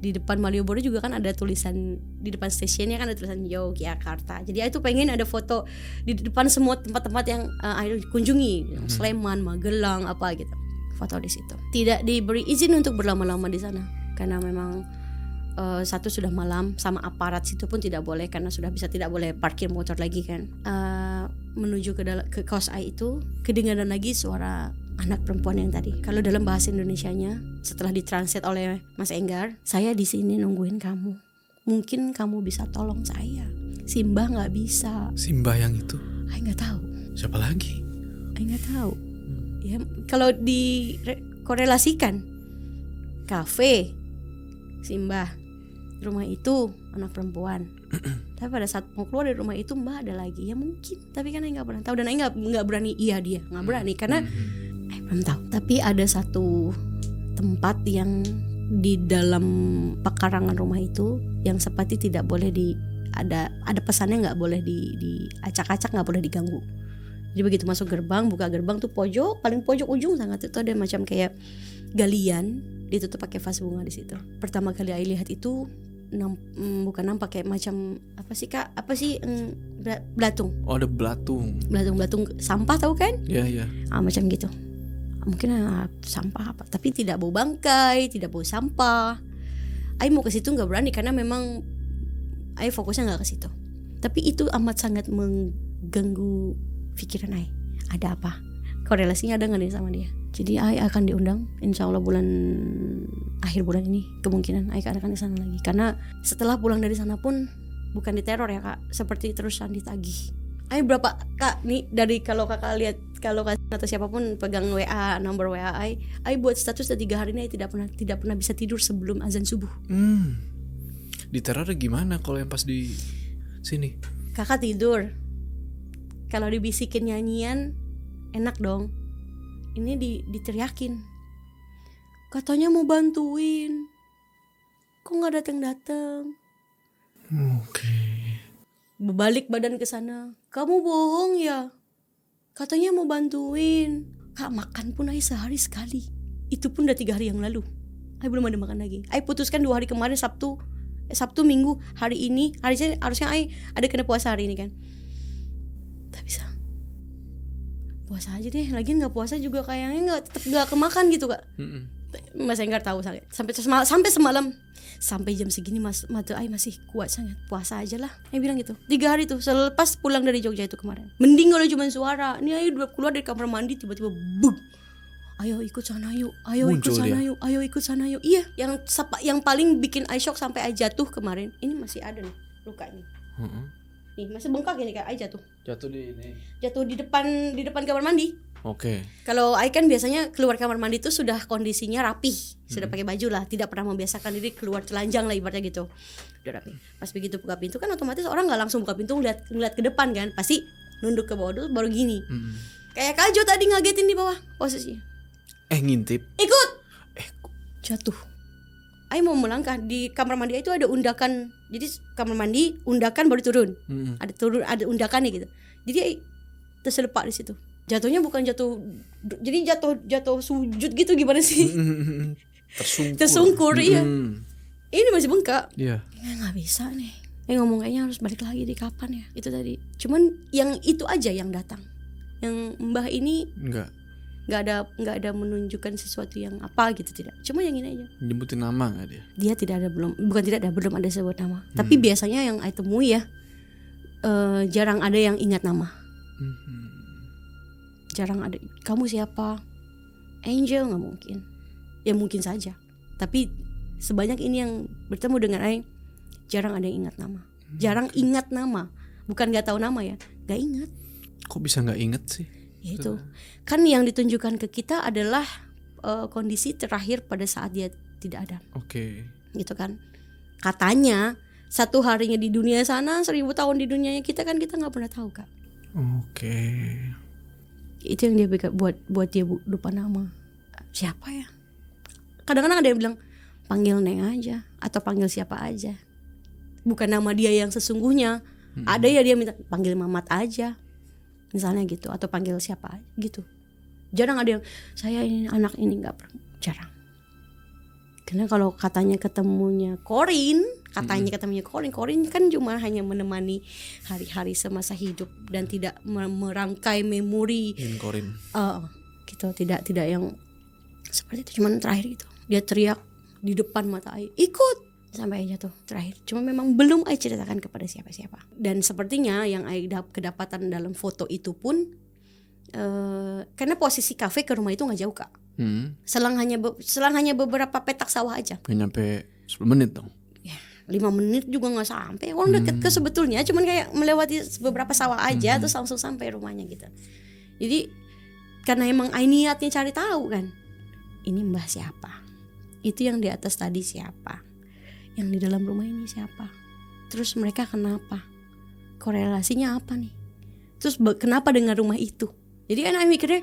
Di depan Malioboro juga kan ada tulisan, di depan stasiunnya kan ada tulisan Yogyakarta. Jadi Ai tuh pengen ada foto di depan semua tempat-tempat yang Ai kunjungi, Sleman, Magelang, apa gitu. foto di situ. Tidak diberi izin untuk berlama-lama di sana karena memang satu sudah malam, sama aparat situ pun tidak boleh karena sudah tidak boleh parkir motor lagi kan. Menuju ke kos A itu kedengaran lagi suara anak perempuan yang tadi. Kalau dalam bahasa Indonesianya setelah ditranslate oleh Mas Enggar, saya di sini nungguin kamu. Mungkin kamu bisa tolong saya. Simba nggak bisa. Simba yang itu? Ay nggak tahu. Siapa lagi? Ay nggak tahu. Ya kalau dikorelasikan, kafe Simba, rumah itu anak perempuan. Tapi pada saat mau keluar dari rumah itu Mbak ada lagi. Ya mungkin. Tapi kan Ay nggak pernah tahu dan Ay nggak berani iya dia nggak berani karena Ay belum tahu. Tapi ada satu tempat yang di dalam pekarangan rumah itu yang seperti tidak boleh ada pesannya nggak boleh diacak-acak, nggak boleh diganggu. Jadi begitu masuk gerbang, buka gerbang tuh paling pojok ujung sangat itu ada macam kayak galian ditutup pakai vas bunga di situ. Pertama kali Ai lihat itu bukan nampak kayak macam apa sih Kak? Apa sih belatung? Oh, ada belatung. Belatung sampah tahu kan? Iya. Macam gitu. Mungkin sampah apa? Tapi tidak bau bangkai, tidak bau sampah. Ai mau ke situ nggak berani karena memang Ai fokusnya nggak ke situ. Tapi itu amat sangat mengganggu pikiran Ai. Ada apa? Korelasinya ada nggak nih sama dia? Jadi Ai akan diundang, insya Allah akhir bulan ini kemungkinan Ai akan ke sana lagi. Karena setelah pulang dari sana pun bukan diteror ya Kak, seperti terusan ditagih. Ai berapa Kak nih dari kalau Kakak lihat kalau Kak atau siapapun pegang WA nomor WA Ai buat status udah 3 hari ini Ai tidak pernah bisa tidur sebelum azan subuh. Diteror gimana kalau yang pas di sini? Kakak tidur, kalau dibisikin nyanyian enak dong. Ini diteriakin, katanya mau bantuin, kok nggak datang. Oke. Berbalik badan ke sana, kamu bohong ya, katanya mau bantuin. Kak makan pun Ai sehari sekali, itu pun udah 3 hari yang lalu. Ai belum ada makan lagi. Ai putuskan 2 hari kemarin Sabtu Minggu, hari ini harusnya Ai ada kena puasa hari ini kan. Tak bisa. Puasa aja deh, lagian nggak puasa juga kayaknya tetap nggak kemakan gitu Kak. Mas Enggar tahu sampai semalam sampai jam segini mata Ai masih kuat sangat, puasa aja lah. Ai bilang gitu 3 hari tuh selepas pulang dari Jogja itu kemarin. Mending kalau cuma suara. Ini Ai udah keluar dari kamar mandi tiba-tiba bug. Ayo ikut sana yuk, ayo ikut sana yuk. Iya, yang paling bikin Ai shock sampai Ai jatuh kemarin. Ini masih ada nih lukanya. Nih masih bengkak ini Kak, Ai jatuh di depan kamar mandi. Oke. Kalau Ai kan biasanya keluar kamar mandi tuh sudah kondisinya rapih, sudah pakai baju lah, tidak pernah membiasakan diri keluar telanjang lah ibaratnya gitu. Udah rapi. Pas begitu buka pintu kan otomatis orang nggak langsung buka pintu ngeliat ke depan kan, pasti nunduk ke bawah dulu baru gini. Kayak Kajo tadi ngagetin di bawah posisinya. Ngintip. Ikut. Jatuh. Ai mau melangkah, di kamar mandi itu ada undakan. Jadi kamar mandi undakan baru turun. Ada undakannya gitu. Jadi Ai terselepak di situ. Jatuhnya bukan jatuh, jadi jatuh sujud gitu gimana sih? Tersungkur iya. Ini masih bengkak. Iya. Nggak bisa nih. Ngomong kayaknya harus balik lagi di kapan ya? Itu tadi. Cuman yang itu aja yang datang. Yang Mbah ini nggak ada menunjukkan sesuatu yang apa gitu, tidak. Cuma yang ini aja. Nyebutin nama nggak dia? Dia belum ada sebut nama. Tapi biasanya yang I temui ya jarang ada yang ingat nama. Jarang ada. Kamu siapa? Angel, nggak mungkin. Ya mungkin saja. Tapi sebanyak ini yang bertemu dengan I, jarang ada yang ingat nama. Jarang ingat nama. Bukan nggak tahu nama ya, nggak ingat. Kok bisa nggak inget sih? Ya itu kan yang ditunjukkan ke kita adalah kondisi terakhir pada saat dia tidak ada. Oke. Gitu kan. Katanya 1 harinya di dunia sana, 1000 tahun di dunianya kita kan kita nggak pernah tahu Kak. Oke. Itu yang dia buat dia lupa nama. Siapa ya? Kadang-kadang ada yang bilang panggil Neng aja atau panggil siapa aja. Bukan nama dia yang sesungguhnya. Ada ya dia minta panggil Mamat aja. Misalnya gitu, atau panggil siapa gitu. Jarang ada yang saya ini anak ini, nggak pernah, jarang. Karena kalau katanya ketemunya Corin kan cuma hanya menemani hari-hari semasa hidup dan tidak merangkai memori. Corin. Gitu, tidak yang Seperti itu, cuman terakhir itu dia teriak di depan mata Ai, ikut, sampai Ai jatuh terakhir. Cuma memang belum Ai ceritakan kepada siapa-siapa. Dan sepertinya yang Ai kedapatan dalam foto itu pun karena posisi kafe ke rumah itu nggak jauh Kak. Selang hanya beberapa petak sawah aja. Nggak nyampe 10 menit dong. 5 menit juga nggak sampai. Orang deket ke sebetulnya, cuman kayak melewati beberapa sawah aja terus langsung sampai rumahnya gitu. Jadi karena emang Ai niatnya cari tahu kan, ini mbah siapa, itu yang di atas tadi siapa, yang di dalam rumah ini siapa, terus mereka kenapa, korelasinya apa nih, terus kenapa dengan rumah itu. Jadi kan Ai mikirnya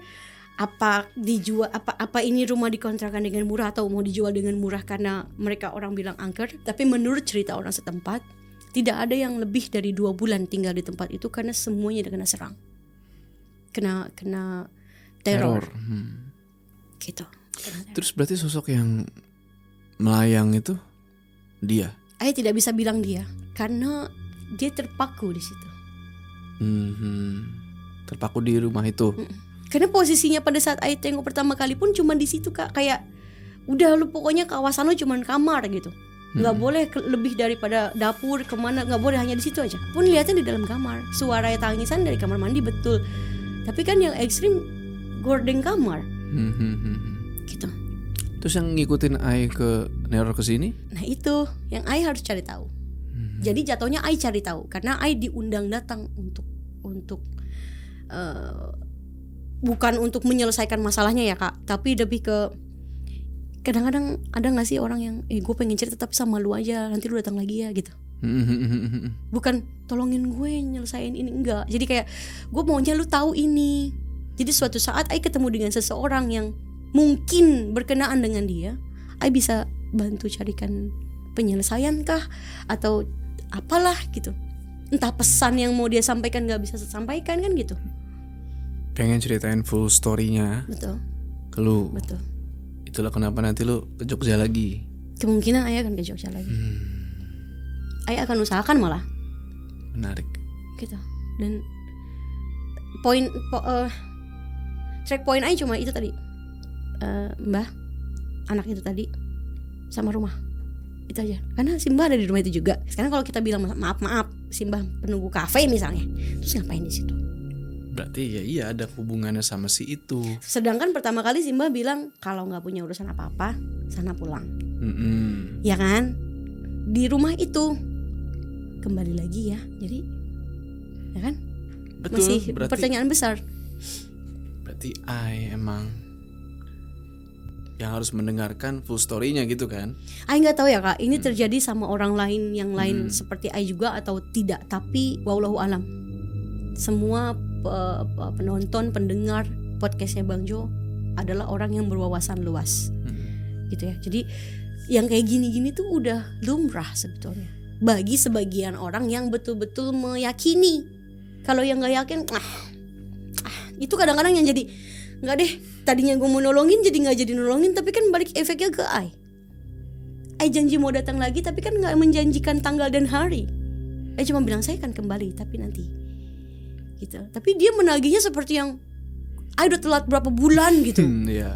apa dijual, apa ini rumah dikontrakan dengan murah atau mau dijual dengan murah karena mereka orang bilang angker. Tapi menurut cerita orang setempat, tidak ada yang lebih dari 2 bulan tinggal di tempat itu karena semuanya kena serang, kena teror. Gitu. Terus berarti sosok yang melayang itu dia? Saya tidak bisa bilang dia karena dia terpaku di situ. Terpaku di rumah itu. Karena posisinya pada saat Ai tengok pertama kali pun cuma di situ Kak, kayak udah lu pokoknya kawasan lu cuma kamar gitu, nggak boleh lebih daripada dapur kemana, nggak boleh, hanya di situ aja. Pun lihatnya di dalam kamar, suara tangisan dari kamar mandi betul, tapi kan yang ekstrim gorden kamar, gitu. Terus yang ngikutin Ai ke neror ke sini? Nah itu yang Ai harus cari tahu. Jadi jatuhnya Ai cari tahu karena Ai diundang datang untuk bukan untuk menyelesaikan masalahnya ya Kak, tapi lebih ke kadang-kadang ada nggak sih orang yang gue pengen cerita tapi sama lu aja, nanti lu datang lagi ya gitu. Bukan tolongin gue nyelesain ini, enggak. Jadi kayak gue maunya lu tahu ini. Jadi suatu saat Ai ketemu dengan seseorang yang mungkin berkenaan dengan dia, Ai bisa bantu carikan penyelesaian kah atau apalah gitu. Entah pesan yang mau dia sampaikan nggak bisa sampaikan kan gitu. Pengen ceritain full story-nya. Betul. Ke lu. Betul. Itulah kenapa nanti lu ke Jogja lagi. Kemungkinan Ayah akan ke Jogja lagi. Ayah akan usahakan malah. Menarik. Gitu. Dan track point Ayah cuma itu tadi. Mbah, anak itu tadi, sama rumah. Itu aja. Karena si Mbah ada di rumah itu juga. Sekarang kalau kita bilang maaf, si Mbah penunggu kafe misalnya, terus ngapain di situ? Berarti ya iya ada hubungannya sama si itu. Sedangkan pertama kali si Mbah bilang kalau nggak punya urusan apa-apa, sana pulang. Ya kan? Di rumah itu kembali lagi ya. Jadi, ya kan? Betul. Masih berarti, pertanyaan besar. Berarti Ai emang yang harus mendengarkan full story-nya gitu kan? Ai nggak tahu ya Kak, ini terjadi sama orang lain yang lain seperti Ai juga atau tidak. Tapi wallahu alam. Semua penonton, pendengar podcastnya Bang Jo adalah orang yang berwawasan luas, gitu ya. Jadi yang kayak gini-gini tuh udah lumrah sebetulnya bagi sebagian orang yang betul-betul meyakini. Kalau yang nggak yakin, itu kadang-kadang yang jadi nggak deh. Tadinya gue mau nolongin jadi nggak jadi nolongin, tapi kan balik efeknya ke Ai janji mau datang lagi, tapi kan nggak menjanjikan tanggal dan hari. Cuma bilang saya akan kembali, tapi nanti. Gitu. Tapi dia menagihnya seperti yang udah telat berapa bulan gitu.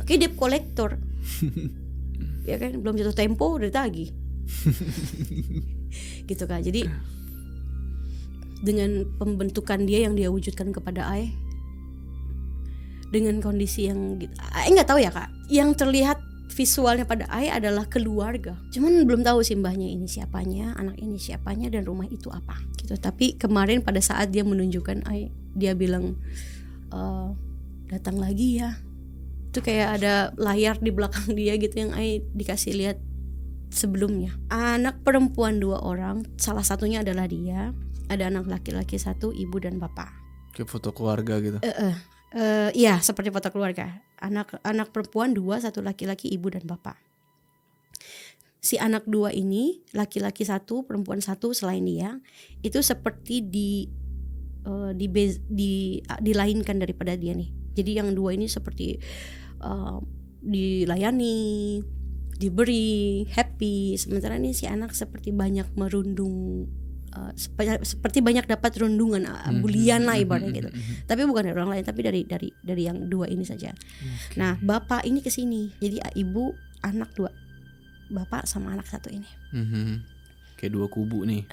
Kayak debt collector. Ya kan, belum jatuh tempo udah ditagih. Gitu kan. Jadi dengan pembentukan dia yang dia wujudkan kepada Ai, dengan kondisi yang gitu, Ai nggak tahu ya Kak. Yang terlihat visualnya pada Ai adalah keluarga. Cuman belum tahu sih mbahnya ini siapanya, anak ini siapanya, dan rumah itu apa gitu. Tapi kemarin pada saat dia menunjukkan Ai, dia bilang datang lagi ya. Itu kayak ada layar di belakang dia gitu yang Ai dikasih lihat sebelumnya. Anak perempuan 2 orang, salah satunya adalah dia. Ada anak laki-laki 1, ibu dan bapak. Kayak foto keluarga gitu. Iya, seperti foto keluarga. Anak perempuan 2, 1 laki-laki, ibu dan bapak. Si anak 2 ini, laki-laki 1, perempuan 1 selain dia, itu seperti dilainkan daripada dia nih. Jadi yang 2 ini seperti dilayani, diberi, happy. Sementara ini si anak seperti banyak merundung seperti banyak dapat rundungan bulian lah ibaratnya gitu. Tapi bukan dari orang lain, tapi dari yang dua ini saja. Nah bapak ini kesini, jadi ibu anak dua, bapak sama anak satu ini. Kayak dua kubu nih.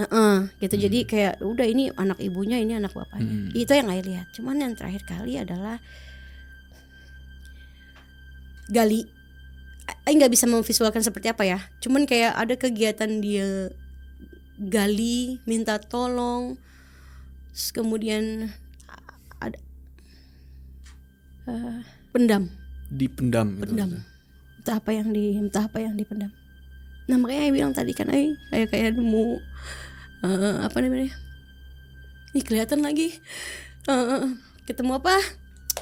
Gitu. Jadi kayak udah ini anak ibunya, ini anak bapaknya. Itu yang Ai lihat. Cuman yang terakhir kali adalah gali. Ai nggak bisa memvisualkan seperti apa ya. Cuman kayak ada kegiatan dia gali, minta tolong, terus kemudian ada pendam. Dipendam. Pendam. Gitu. Entah apa yang dipendam. Nah makanya Ai bilang tadi kan Ai kayak nemu apa namanya? Ini kelihatan lagi. Ketemu apa?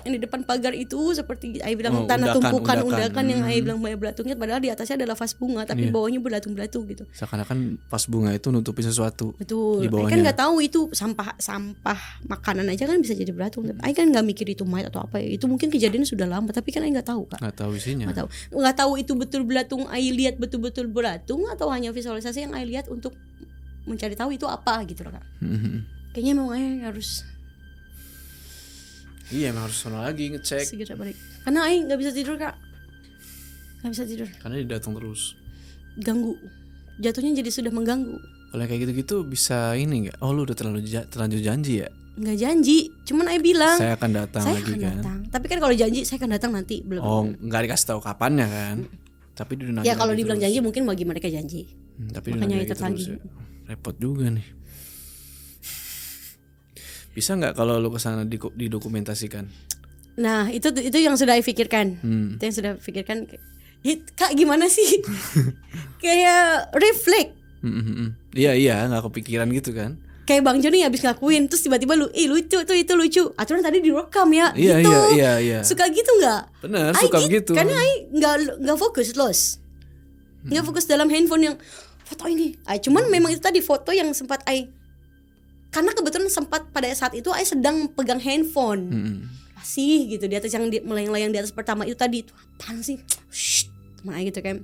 Yang di depan pagar itu seperti Ai bilang tanah tumpukan undakan yang Ai bilang banyak belatungnya, padahal di atasnya adalah vas bunga tapi bawahnya belatung-belatung gitu. Seakan-akan vas bunga itu nutupin sesuatu. Betul. Di bawahnya. Ai kan nggak tahu itu sampah makanan aja kan bisa jadi belatung. Ai kan nggak mikir itu mayat atau apa ya. Itu mungkin kejadian sudah lama tapi kan Ai nggak tahu Kak. Nggak tahu isinya. Nggak tahu itu betul belatung Ai lihat betul-betul belatung atau hanya visualisasi yang Ai lihat untuk mencari tahu itu apa gitu loh Kak. Kayaknya memang Ai harus. Iya emang harus sono lagi ngecek. Segera balik. Karena Ai nggak bisa tidur Kak. Nggak bisa tidur. Karena dia datang terus. Ganggu. Jatuhnya jadi sudah mengganggu. Kalau kayak gitu-gitu bisa ini nggak? Oh lu udah terlanjur janji ya? Nggak janji. Cuman Ai bilang. Saya akan datang lagi kan. Datang. Tapi kan kalau janji saya akan datang nanti belum. Oh nggak dikasih tahu kapannya kan? Tapi dia nanya. Ya kalau dibilang janji mungkin bagi mereka janji. Tapi makanya itu lagi. Ya. Repot juga nih. Bisa nggak kalau lu kesana didokumentasikan? Nah itu yang sudah Ai pikirkan. Itu yang sudah pikirkan. Kak gimana sih? Kayak refleks. Iya nggak kepikiran gitu kan? Kayak Bang Joni habis ngakuin terus tiba-tiba lucu tuh itu lucu. Aturan tadi direkam ya. Iya gitu. Iya. Suka gitu nggak? Benar suka gitu. Karena Ai nggak fokus nggak fokus dalam handphone yang foto ini. Cuman memang itu tadi foto yang sempat Ai. Karena kebetulan sempat pada saat itu Ai sedang pegang handphone. Masih gitu di atas yang melayang-layang di atas pertama itu tadi. Itu apaan sih? Teman Ai gitu kan.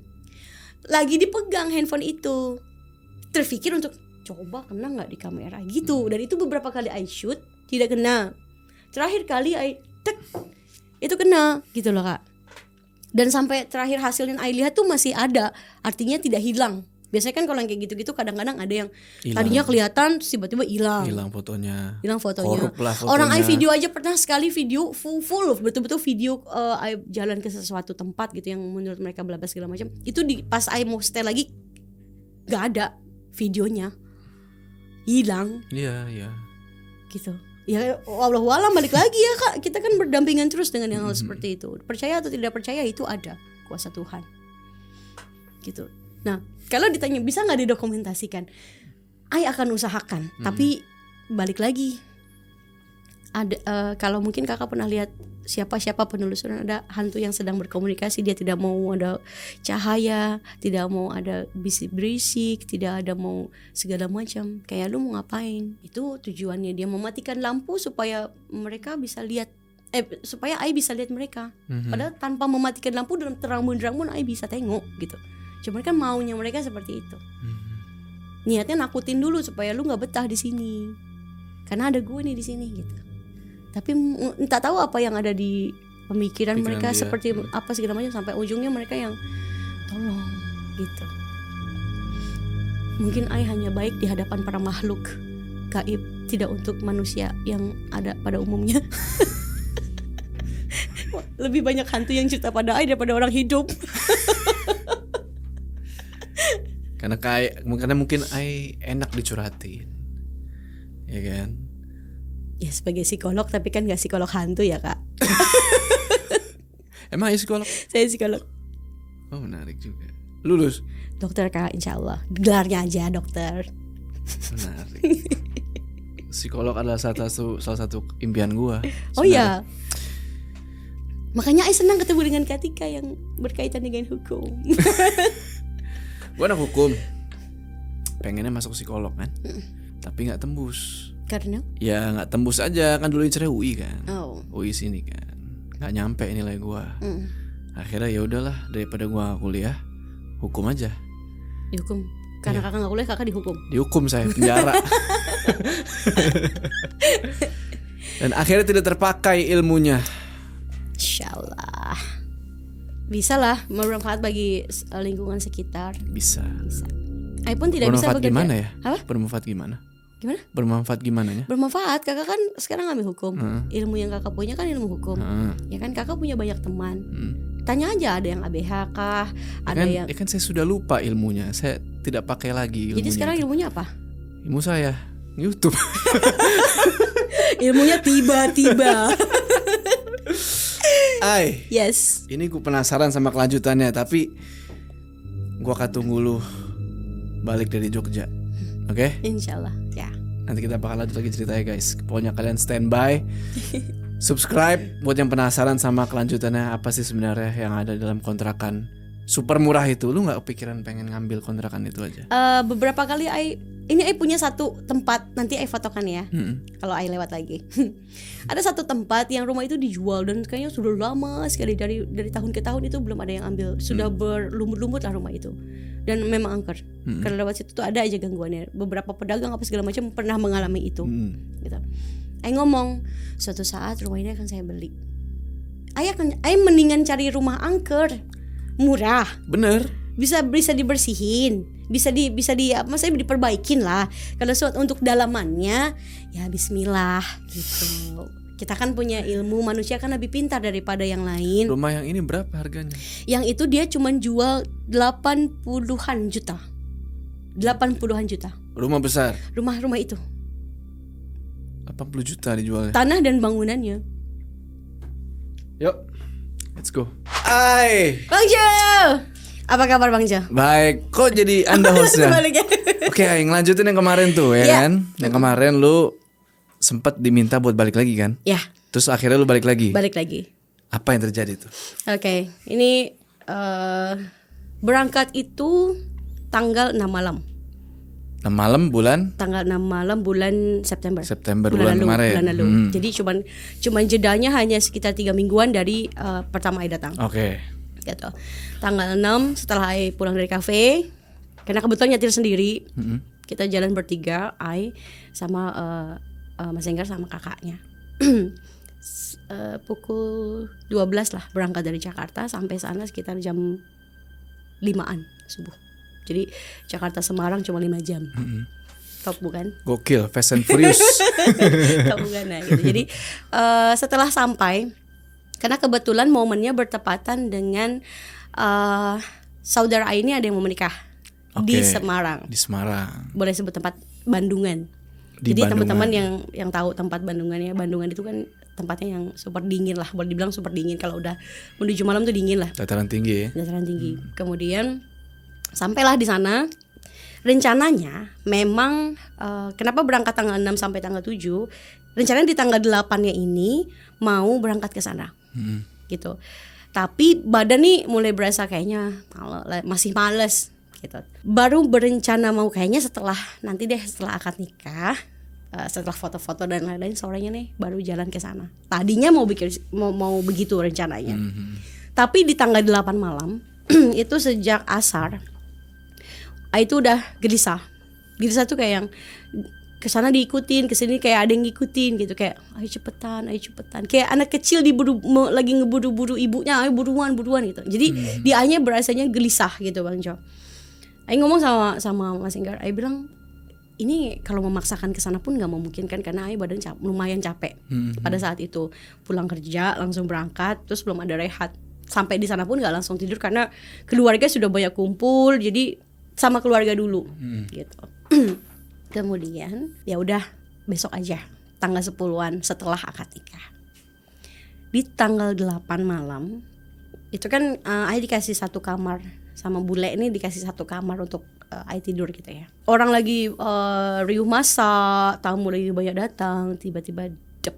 Lagi dipegang handphone itu. Terpikir untuk coba kena nggak di kamera gitu. Dan itu beberapa kali Ai shoot tidak kena. Terakhir kali Ai tek itu kena gitu loh Kak. Dan sampai terakhir hasilnya Ai lihat tuh masih ada. Artinya tidak hilang. Biasanya kan kalau yang kayak gitu-gitu kadang-kadang ada yang tadinya kelihatan terus tiba-tiba hilang fotonya. Korup lah fotonya. Orang Ai video aja pernah sekali video full betul-betul video Ai jalan ke sesuatu tempat gitu yang menurut mereka bla bla segala macam. Itu pas Ai mau setel lagi nggak ada videonya, hilang. Iya. Gitu. Ya wallahualam balik lagi ya Kak. Kita kan berdampingan terus dengan yang hal seperti itu. Percaya atau tidak percaya itu ada kuasa Tuhan. Gitu. Nah, kalau ditanya bisa nggak didokumentasikan, Ai akan usahakan. Tapi balik lagi, ada kalau mungkin Kakak pernah lihat siapa penelusuran ada hantu yang sedang berkomunikasi, dia tidak mau ada cahaya, tidak mau ada bisik-berisik, tidak ada mau segala macam. Kayak lu mau ngapain? Itu tujuannya dia mematikan lampu supaya mereka bisa lihat. Supaya Ai bisa lihat mereka. Padahal tanpa mematikan lampu dalam terang benderang pun Ai bisa tengok gitu. Cuman kan maunya mereka seperti itu. Niatnya nakutin dulu supaya lu nggak betah di sini. Karena ada gue nih di sini gitu. Tapi entah tahu apa yang ada di pemikiran mereka dia. Seperti apa segala macam sampai ujungnya mereka yang tolong gitu. Mungkin Ai hanya baik di hadapan para makhluk gaib, tidak untuk manusia yang ada pada umumnya. Lebih banyak hantu yang cerita pada Ai daripada orang hidup. Karena mungkin Ai enak dicurhatin, ya kan? Ya sebagai psikolog, tapi kan gak psikolog hantu ya Kak. Emang Ai psikolog? Saya psikolog. Oh menarik juga. Lulus? Dokter Kak, insya Allah. Gelarnya aja dokter. Menarik. Psikolog adalah salah satu impian gua. Oh iya. Makanya Ai senang ketemu dengan Katika yang berkaitan dengan hukum. Gue anak hukum, pengennya masuk psikolog kan, tapi nggak tembus. Karena? Ya nggak tembus aja kan, dulu incernya UI kan, UI sini kan, nggak nyampe nilai gue. Akhirnya ya udahlah, daripada gue kuliah, hukum aja. Hukum. Karena kakak nggak kuliah, kakak dihukum. Dihukum saya, penjara. Dan akhirnya tidak terpakai ilmunya. Insyaallah bisa lah bermanfaat bagi lingkungan sekitar. Bisa. Ai pun tidak bisa Bermanfaat bekerja. gimana ya? Apa? Bermanfaat gimana? Gimana? Bermanfaat gimana ya? Bermanfaat. Kakak kan sekarang ngambil hukum. Ilmu yang kakak punya kan ilmu hukum. Ya kan kakak punya banyak teman. Tanya aja, ada yang ABH kah? Ada yang. Ya kan saya sudah lupa ilmunya. Saya tidak pakai lagi ilmunya. Jadi sekarang itu. ilmunya apa? Ilmu saya YouTube. Ilmunya tiba-tiba. Ay. Yes. Ini gue penasaran sama kelanjutannya, tapi gue akan tunggu lu balik dari Jogja. Oke? Insyaallah. Ya. Nanti kita bakal lanjut lagi ceritanya guys. Pokoknya kalian standby. Subscribe buat yang penasaran sama kelanjutannya, apa sih sebenarnya yang ada dalam kontrakan super murah itu. Lu gak kepikiran pengen ngambil kontrakan itu aja? Beberapa kali Ai punya satu tempat, nanti Ai fotokan ya. Kalau Ai lewat lagi. Ada satu tempat yang rumah itu dijual dan kayaknya sudah lama sekali, dari tahun ke tahun itu belum ada yang ambil. Sudah berlumut-lumut lah rumah itu. Dan memang angker. Karena lewat situ tuh ada aja gangguannya. Beberapa pedagang apa segala macam pernah mengalami itu. Gitu. Ai ngomong, suatu saat rumah ini akan saya beli. Ai mendingan cari rumah angker, murah. Bener. Bisa dibersihin, bisa di apa saya diperbaikin lah. Kalau untuk dalamannya ya bismillah gitu. Kita kan punya ilmu, manusia kan lebih pintar daripada yang lain. Rumah yang ini berapa harganya? Yang itu dia cuma jual 80-an juta. 80-an juta. Rumah besar. Rumah itu. 80 juta dijualnya. Tanah dan bangunannya. Yuk, let's go. Ay. Bang Jo, apa kabar Bang Jo? Baik, kok jadi Anda hostnya? Sebaliknya. Oke, ngelanjutin yang kemarin tuh ya kan? Yang kemarin lu sempat diminta buat balik lagi kan? Ya. Terus akhirnya lu balik lagi. Balik lagi. Apa yang terjadi tuh? Oke, ini berangkat itu tanggal 6 malam. 6 malam bulan? Tanggal 6 malam bulan September. Bulan kemarin. Bulan lalu. Jadi cuman jedanya hanya sekitar 3 mingguan dari pertama Ai datang. Oke. Gitu. Tanggal 6 setelah Ai pulang dari kafe, karena kebetulan nyetir sendiri. Kita jalan bertiga, Ai sama Mas Enggar sama kakaknya. Pukul 12 lah berangkat dari Jakarta, sampai sana sekitar jam 5-an subuh. Jadi Jakarta Semarang cuma 5 jam. Top bukan? Gokil, Fast and Furious. Top bukan nah, gitu. Jadi setelah sampai, karena kebetulan momennya bertepatan dengan saudara Ai ini ada yang mau menikah di Semarang. Di Semarang. Boleh sebut tempat Bandungan. Jadi teman-teman yang tahu tempat Bandungannya, Bandungan itu kan tempatnya yang super dingin lah, boleh dibilang super dingin. Kalau udah menuju malam tuh dingin lah. Dataran tinggi ya. Dataran tinggi. Kemudian sampailah di sana. Rencananya memang kenapa berangkat tanggal 6 sampai tanggal 7? Rencananya di tanggal 8-nya ini mau berangkat ke sana. Gitu. Tapi badan nih mulai berasa kayaknya masih males gitu. Baru berencana mau kayaknya setelah akad nikah, setelah foto-foto dan lain-lain, sorenya nih baru jalan ke sana. Tadinya mau begitu rencananya. Tapi di tanggal 8 malam itu sejak asar itu udah gelisah. Gelisah tuh kayak yang kesana diikutin, kesini kayak ada yang ngikutin gitu, kayak ayo cepetan, kayak anak kecil lagi ngeburu-buru ibunya, ayo buruan gitu. Jadi dianya berasanya gelisah gitu Bang Jo. Ayo ngomong sama Mas Enggar, ayo bilang ini kalau memaksakan kesana pun nggak memungkinkan karena ayo badan lumayan capek pada saat itu. Pulang kerja langsung berangkat, terus belum ada rehat. Sampai di sana pun nggak langsung tidur karena keluarga sudah banyak kumpul, jadi sama keluarga dulu gitu. Kemudian ya udah besok aja tanggal 10-an setelah akad nikah. Di tanggal 8 malam itu kan Ai dikasih satu kamar sama bule ini, dikasih satu kamar untuk Ai tidur gitu ya. Orang lagi riuh masak, tamu lagi banyak datang, tiba-tiba dep.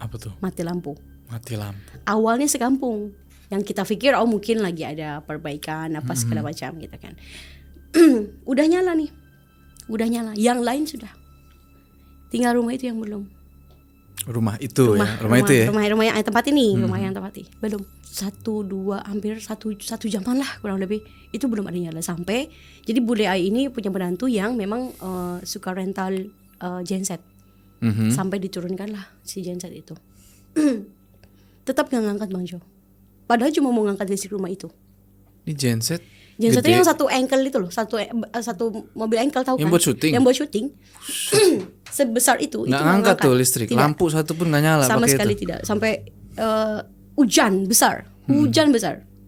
Apa tuh? Mati lampu. Awalnya sekampung. Yang kita pikir mungkin lagi ada perbaikan apa segala macam gitu kan. Udah nyala nih. Yang lain sudah. Tinggal rumah itu yang belum. Rumah itu itu ya. Rumah yang tempat ini, rumah yang tempat ini. Belum 1-2 hampir satu jaman lah kurang lebih. Itu belum ada nyala sampai. Jadi Bule Ai ini punya menantu yang memang suka rental genset. Sampai diturunkan lah si genset itu. Tetap gak ngangkat Bang Jo. Padahal cuma mau ngangkat listrik rumah itu. Ini genset Gensetnya yang satu ankle itu loh, satu mobil ankle tahu kan? Yang buat syuting. Sebesar itu. Nggak ngangkat tuh listrik. Tidak. Lampu satu pun nggak nyala. Sama sekali itu. Tidak. Sampai hujan besar,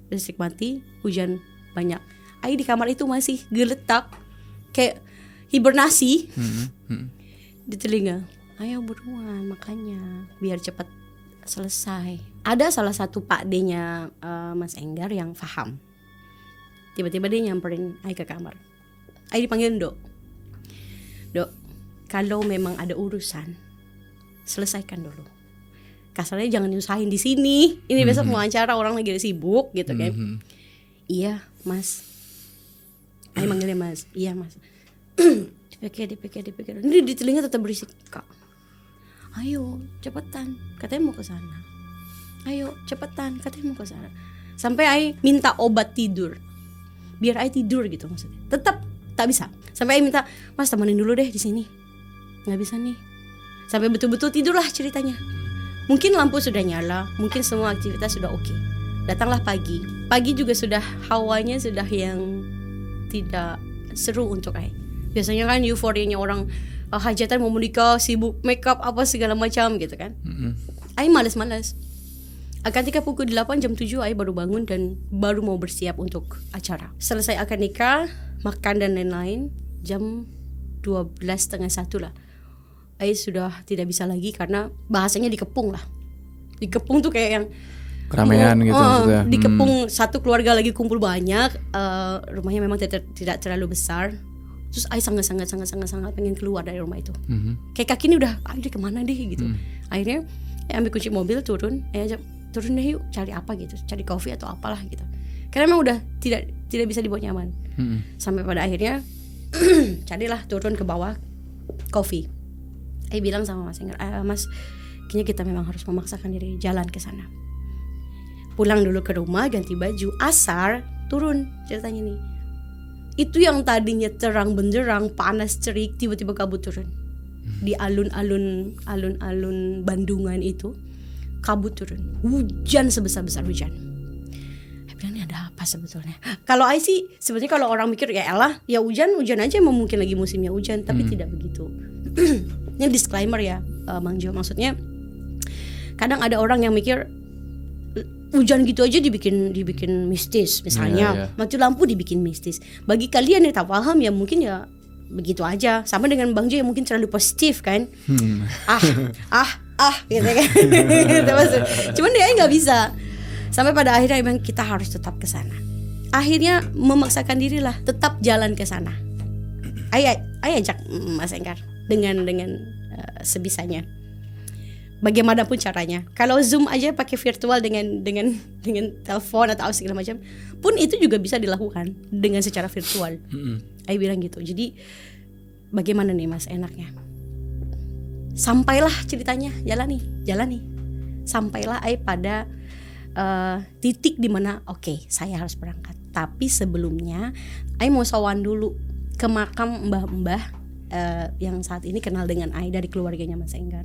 listrik mati, hujan banyak. Ai di kamar itu masih geletak kayak hibernasi di telinga. Ayo buruan makanya biar cepat selesai. Ada salah satu Pak D-nya Mas Enggar yang paham. Tiba-tiba dia nyamperin Ai ke kamar. Ai dipanggil Dok. Dok, kalau memang ada urusan, selesaikan dulu. Kasarnya jangan nyusahin di sini. Ini besok mau acara orang lagi sibuk gitu kan. Iya, Mas. Ai manggilnya Mas. Iya, Mas. dipikir. Ini di telinga tetap berisik, Kak. Ayo, cepetan. Katanya mau ke sana. Ayo, cepetan. Katanya mau ke sana. Sampai Ai minta obat tidur. Biar Ai tidur gitu maksudnya. Tetap tak bisa. Sampai Ai minta, Mas temenin dulu deh di sini. Nggak bisa nih. Sampai betul-betul tidurlah ceritanya. Mungkin lampu sudah nyala, mungkin semua aktivitas sudah oke. Datanglah pagi. Pagi juga sudah hawanya sudah yang tidak seru untuk Ai. Biasanya kan euforianya orang hajatan mau menikah, sibuk makeup apa segala macam gitu kan. Ai malas-malas. Ketika pukul 8 jam 7 Ai baru bangun dan baru mau bersiap untuk acara. Selesai akad nikah, makan dan lain-lain, jam 12:30 lah. Ai sudah tidak bisa lagi karena bahasanya dikepung lah. Dikepung tuh kayak yang keramaian gitu maksudnya. Dikepung satu keluarga lagi kumpul banyak, rumahnya memang tidak terlalu besar. Terus Ai sangat pengen keluar dari rumah itu. Kayak kaki ini udah, Ai kemana deh gitu. Akhirnya ambil kunci mobil turun deh yuk cari apa gitu, cari kopi atau apalah gitu. Karena memang udah tidak bisa dibuat nyaman. Sampai pada akhirnya carilah turun ke bawah kopi. Ai bilang sama Mas Enggar, Mas, kayaknya kita memang harus memaksakan diri jalan ke sana. Pulang dulu ke rumah, ganti baju, asar, turun ceritanya nih. Itu yang tadinya terang benderang, panas terik, tiba-tiba kabut turun. Di alun-alun Bandungan itu kabut turun, hujan sebesar-besar hujan. Saya bilang ini ada apa sebetulnya? Kalau Ai sih sebetulnya kalau orang mikir ya elah, ya hujan aja mungkin lagi musimnya hujan, tapi tidak begitu. Ini disclaimer ya, Mang Jo. Maksudnya kadang ada orang yang mikir hujan gitu aja dibikin mistis, misalnya mati lampu dibikin mistis. Bagi kalian yang tak paham ya mungkin ya begitu aja. Sama dengan Bang Jo yang mungkin terlalu positif kan. Gitu kan. Cuman dia nggak bisa. Sampai pada akhirnya memang kita harus tetap ke sana. Akhirnya memaksakan dirilah tetap jalan ke sana. Ayo ajak Mas Enggar dengan sebisanya. Bagaimanapun caranya. Kalau Zoom aja pakai virtual dengan telepon atau segala macam, pun itu juga bisa dilakukan dengan secara virtual. Ayo bilang gitu. Jadi bagaimana nih Mas enaknya? Sampailah ceritanya, jalani. Sampailah Ai pada titik dimana oke, saya harus berangkat. Tapi sebelumnya Ai mau sowan dulu ke makam mbah-mbah yang saat ini kenal dengan Ai dari keluarganya Mas Enggar,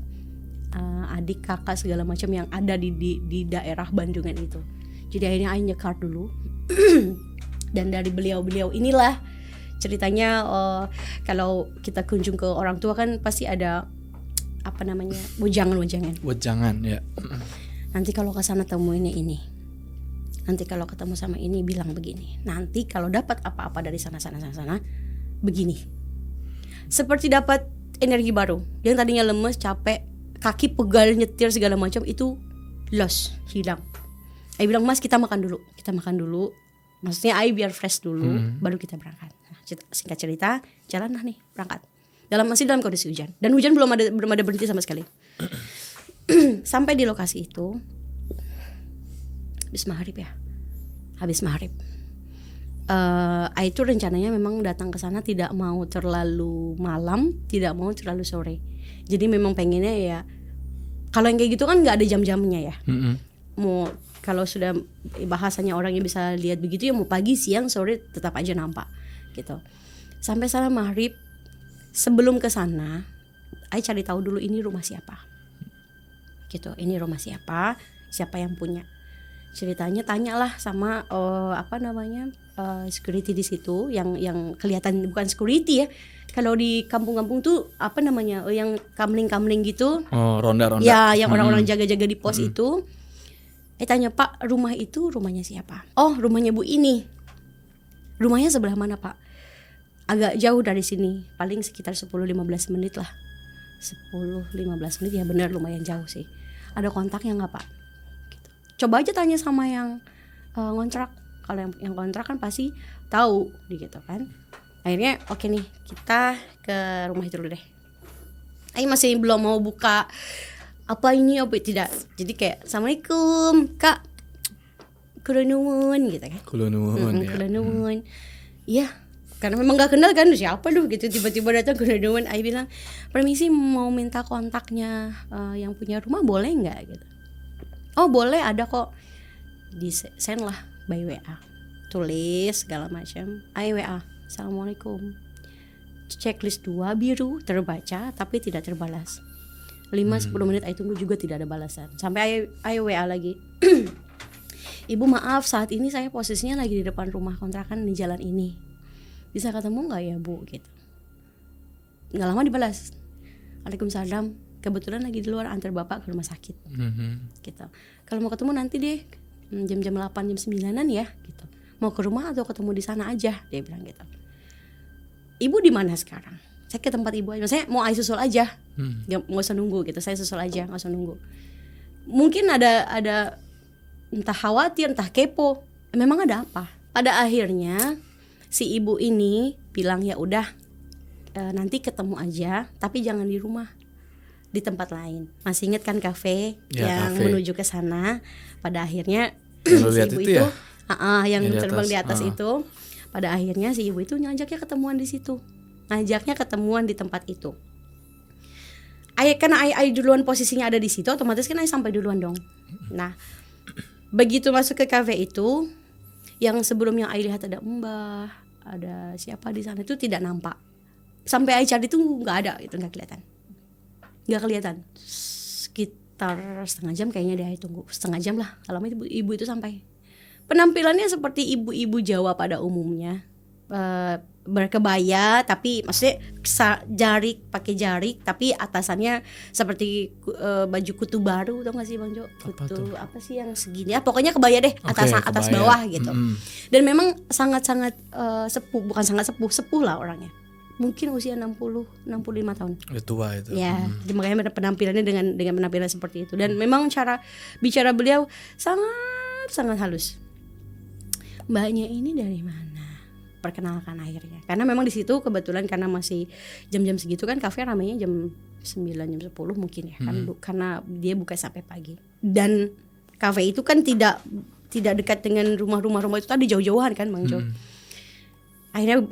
adik kakak segala macam yang ada di daerah Bandungan itu. Jadi akhirnya Ai nyekar dulu. Dan dari beliau inilah ceritanya, kalau kita kunjung ke orang tua kan pasti ada apa namanya, wejangan ya. Nanti kalau ke sana temuinnya ini, nanti kalau ketemu sama ini bilang begini, nanti kalau dapat apa-apa dari sana begini. Seperti dapat energi baru. Yang tadinya lemes, capek, kaki pegal nyetir segala macam itu hilang. Ai bilang, Mas kita makan dulu. Maksudnya Ai biar fresh dulu, baru kita berangkat. Nah, singkat cerita, jalanlah nih berangkat. Masih dalam kondisi hujan, dan hujan belum ada berhenti sama sekali. Sampai di lokasi itu habis maghrib. Itu rencananya memang datang ke sana tidak mau terlalu malam, tidak mau terlalu sore. Jadi memang pengennya ya Kalau yang kayak gitu kan nggak ada jam-jamnya ya. Mm-mm. Mau kalau sudah bahasanya orang yang bisa lihat begitu ya, mau pagi, siang, sore tetap aja nampak gitu. Sampai sana maghrib, sebelum ke sana, Ai cari tahu dulu ini rumah siapa. Gitu, ini rumah siapa yang punya. Ceritanya tanyalah sama security di situ yang kelihatan bukan security ya. Kalau di kampung-kampung tuh yang kamling-kamling gitu. Oh, ronda-ronda. Ya, yang orang-orang jaga-jaga di pos itu. Tanya, "Pak, rumah itu rumahnya siapa?" "Oh, rumahnya Bu ini." "Rumahnya sebelah mana, Pak?" "Agak jauh dari sini, paling sekitar 10-15 menit lah." 10-15 menit ya, benar lumayan jauh sih. "Ada kontaknya nggak, Pak?" Gitu. Coba aja tanya sama yang ngontrak. Kalau yang kontrak kan pasti tahu gitu kan. Akhirnya oke nih, kita ke rumah itu dulu deh. Masih belum mau buka apa tidak. Jadi kayak, "Assalamualaikum Kak, kula nuwun," gitu kan. Kula nuwun. Kula nuwun. Iya, karena memang gak kenal kan, siapa tuh gitu, tiba-tiba datang kula nuwun. Ai bilang, "Permisi, mau minta kontaknya yang punya rumah, boleh nggak?" gitu. "Oh boleh, ada kok." Di send lah by WA, tulis segala macam. Ai WA, "Assalamualaikum." Checklist 2 biru, terbaca tapi tidak terbalas. 5-10 menit Ai tunggu juga tidak ada balasan. Sampai Ai WA lagi. "Ibu maaf, saat ini saya posisinya lagi di depan rumah kontrakan di jalan ini. Bisa ketemu nggak ya Bu?" gitu. Nggak lama dibalas. "Waalaikumsalam, kebetulan lagi di luar, antar Bapak ke rumah sakit." Gitu. "Kalau mau ketemu nanti deh jam-jam 8, jam 9-an ya." gitu. "Mau ke rumah atau ketemu di sana aja?" dia bilang gitu. "Ibu di mana sekarang? Saya ke tempat ibu aja. Saya mau Ai susul aja. Nggak usah nunggu gitu. Saya susul aja, nggak usah nunggu." Mungkin ada entah khawatir, entah kepo. Memang ada apa? Pada akhirnya si ibu ini bilang, "Ya udah, nanti ketemu aja, tapi jangan di rumah, di tempat lain." Masih ingat kan kafe yang kafe menuju ke sana? Pada akhirnya yang si ibu itu ya? yang Yang terbang di atas. atas itu. Pada akhirnya si ibu itu ngajaknya ketemuan di situ. Ngajaknya ketemuan di tempat itu. Karena Ai duluan posisinya ada di situ, otomatis kan Ai sampai duluan dong. Nah, begitu masuk ke kafe itu, yang sebelumnya Ai lihat ada Mbah, ada siapa di sana itu tidak nampak. Sampai Ai cari itu nggak ada, itu nggak kelihatan. Sekitar setengah jam kayaknya dia tunggu, setengah jam lah. Lama ibu itu sampai. Penampilannya seperti ibu-ibu Jawa pada umumnya. Berkebaya tapi maksudnya pakai jarik tapi atasannya seperti baju kutu baru, tau gak sih Bang Jo? Kutu apa sih yang segini ya, pokoknya kebaya deh, atas bawah gitu. Dan memang sangat-sangat sepuh lah orangnya. Mungkin usia 60-65 tahun. Tua itu. Ya, makanya penampilannya dengan penampilan seperti itu. Dan memang cara bicara beliau sangat halus. "Mbaknya ini dari mana?" Perkenalkan akhirnya. Karena memang di situ kebetulan karena masih jam-jam segitu kan kafe ramainya jam 9, jam 10 mungkin ya. Karena dia buka sampai pagi. Dan kafe itu kan tidak dekat dengan rumah itu tadi, jauh-jauhan kan Bang Jo. Akhirnya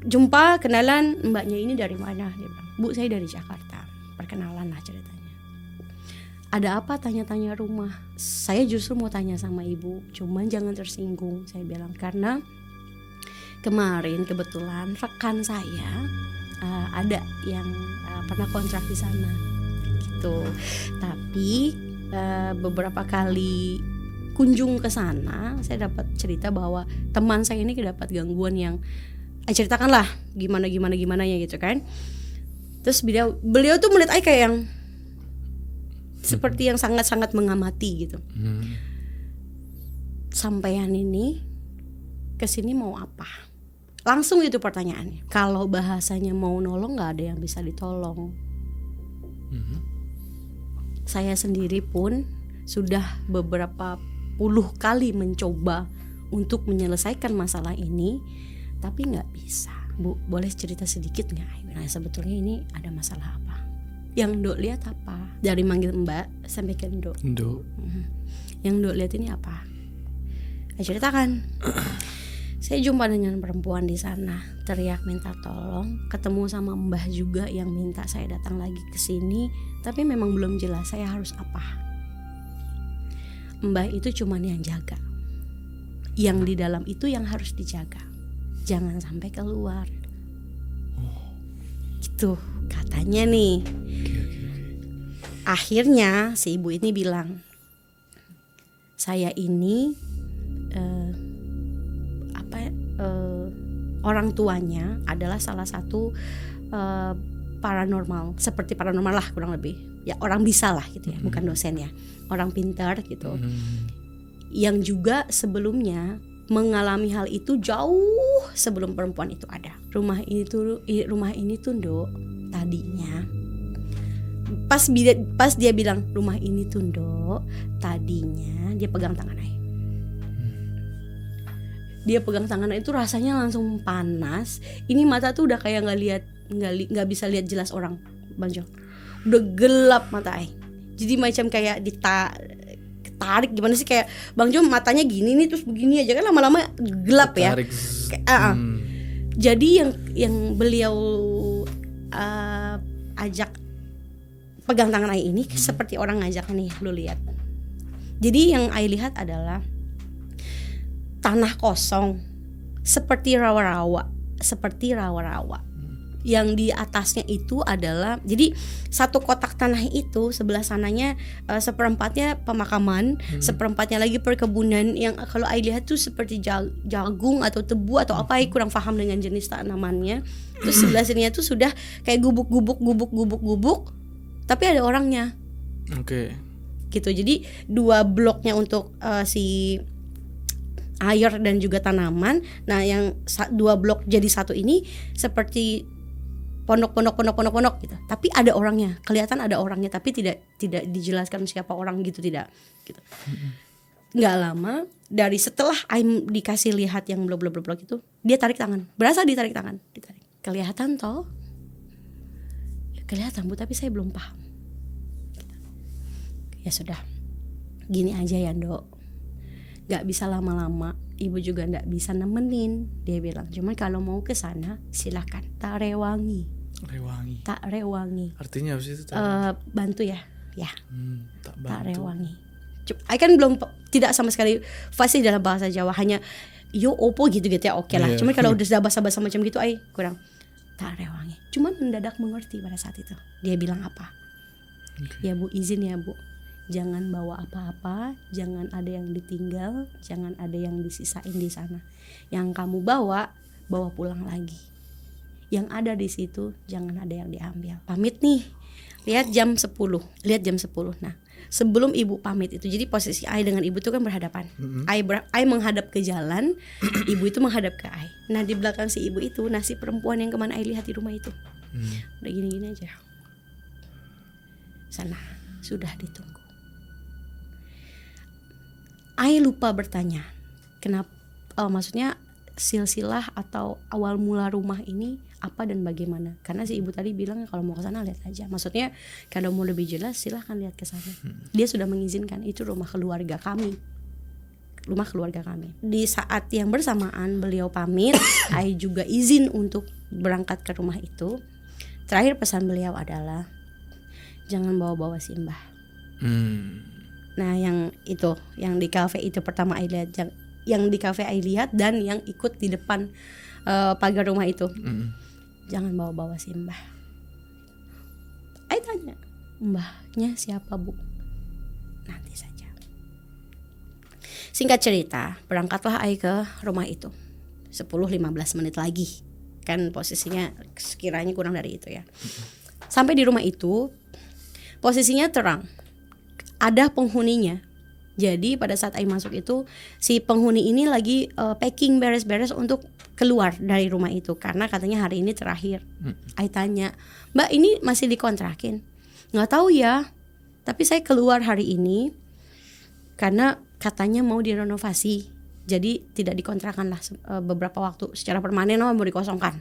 jumpa, kenalan, "Mbaknya ini dari mana?" Dia bilang, "Bu, saya dari Jakarta." Perkenalan lah ceritanya. "Ada apa?" tanya-tanya rumah. "Saya justru mau tanya sama ibu, cuman jangan tersinggung," saya bilang, "karena kemarin kebetulan rekan saya ada yang pernah kontrak di sana gitu. Tapi beberapa kali kunjung ke sana, saya dapat cerita bahwa teman saya ini dapat gangguan yang ceritakanlah gimana ya gitu kan." Terus beliau tuh melihat kayak yang seperti yang sangat-sangat mengamati gitu. "Sampean ini kesini mau apa?" Langsung itu pertanyaannya. Kalau bahasanya mau nolong, nggak ada yang bisa ditolong. Saya sendiri pun sudah beberapa puluh kali mencoba untuk menyelesaikan masalah ini, tapi nggak bisa. "Bu, boleh cerita sedikit nggak? Nah, sebetulnya ini ada masalah apa? Yang Ndok lihat apa?" Dari manggil Mbak sampai ke Ndok. "Yang Ndok lihat ini apa?" Ceritakan. "Saya jumpa dengan perempuan di sana, teriak minta tolong, ketemu sama Mbah juga yang minta saya datang lagi ke sini, tapi memang belum jelas saya harus apa. Mbah itu cuman yang jaga. Yang di dalam itu yang harus dijaga. Jangan sampai keluar. Gitu katanya nih. Akhirnya si ibu ini bilang, saya ini orang tuanya adalah salah satu paranormal, seperti paranormal lah kurang lebih. Ya orang bisa lah gitu ya, bukan dosen ya. Orang pintar gitu. Yang juga sebelumnya mengalami hal itu jauh sebelum perempuan itu ada. Rumah ini tuh Nduk, tadinya pas dia bilang rumah ini tuh Nduk, tadinya dia pegang tangan Ai. Dia pegang tangan itu rasanya langsung panas. Ini mata tuh udah kayak nggak bisa lihat jelas orang, Bang Jo. Udah gelap mata Ai. Jadi macam kayak ditarik gimana sih, kayak Bang Jo matanya gini nih terus begini aja kan lama-lama gelap ya. Jadi yang beliau ajak pegang tangan Ai ini seperti orang ngajak nih, lu lihat. Jadi yang Ai lihat adalah tanah kosong seperti rawa-rawa. Yang di atasnya itu adalah, jadi satu kotak tanah itu sebelah sananya seperempatnya pemakaman, seperempatnya lagi perkebunan yang kalau Ai lihat tuh seperti jagung atau tebu atau apa, Ai kurang paham dengan jenis tanamannya. Terus sebelah sininya tuh sudah kayak gubuk, tapi ada orangnya. Oke. Gitu. Jadi 2 bloknya untuk si air dan juga tanaman. Nah, yang 2 blok jadi 1 ini seperti pondok gitu. Tapi ada orangnya, kelihatan ada orangnya, tapi tidak dijelaskan siapa orang gitu, tidak gitu. Nggak lama dari setelah Aim dikasih lihat yang blok itu, dia tarik tangan. Berasa ditarik tangan, ditarik. Kelihatan toh? Kelihatan Bu, tapi saya belum paham. Gitu. Ya sudah. Gini aja ya, Nduk. Gak bisa lama-lama, ibu juga gak bisa nemenin, dia bilang. Cuman kalau mau ke sana silakan. Tak rewangi. Artinya apa sih itu? Bantu ya. Tak bantu. rewangi. I kan belum tidak sama sekali fasih dalam bahasa Jawa, hanya yo opo gitu ya, oke lah. Cuman kalau udah bahasa macam gitu, I kurang. Tak rewangi. Cuman mendadak mengerti pada saat itu. Dia bilang apa? Ya Bu, izin ya Bu. Jangan bawa apa-apa, jangan ada yang ditinggal, jangan ada yang disisain di sana. Yang kamu bawa pulang lagi. Yang ada di situ jangan ada yang diambil. Pamit nih. Lihat jam 10. Nah, sebelum ibu pamit itu, jadi posisi Ai dengan ibu itu kan berhadapan. Ai menghadap ke jalan, ibu itu menghadap ke Ai. Nah, di belakang si ibu itu nasi perempuan yang kemana Ai lihat di rumah itu. Udah gini-gini aja. Sana sudah ditunggu. Ai lupa bertanya, kenapa? Maksudnya silsilah atau awal mula rumah ini apa dan bagaimana? Karena si ibu tadi bilang kalau mau ke sana lihat aja. Maksudnya kalau mau lebih jelas silahkan lihat ke sana. Dia sudah mengizinkan, itu rumah keluarga kami. Di saat yang bersamaan beliau pamit, Ai juga izin untuk berangkat ke rumah itu. Terakhir pesan beliau adalah jangan bawa-bawa Simbah. Nah, yang itu, yang di kafe itu pertama Ai lihat, yang di kafe Ai lihat dan yang ikut di depan pagar rumah itu. Jangan bawa-bawa Simbah. Ai tanya, mbahnya siapa Bu? Nanti saja. Singkat cerita, berangkatlah Ai ke rumah itu. 10-15 menit lagi. Kan posisinya sekiranya kurang dari itu ya. Sampai di rumah itu, posisinya terang. Ada penghuninya. Jadi pada saat Ai masuk itu, si penghuni ini lagi packing beres-beres untuk keluar dari rumah itu karena katanya hari ini terakhir. Ai tanya, "Mbak, ini masih dikontrakin?" "Nggak tahu ya, tapi saya keluar hari ini karena katanya mau direnovasi. Jadi tidak dikontrakan lah beberapa waktu secara permanen, mau dikosongkan."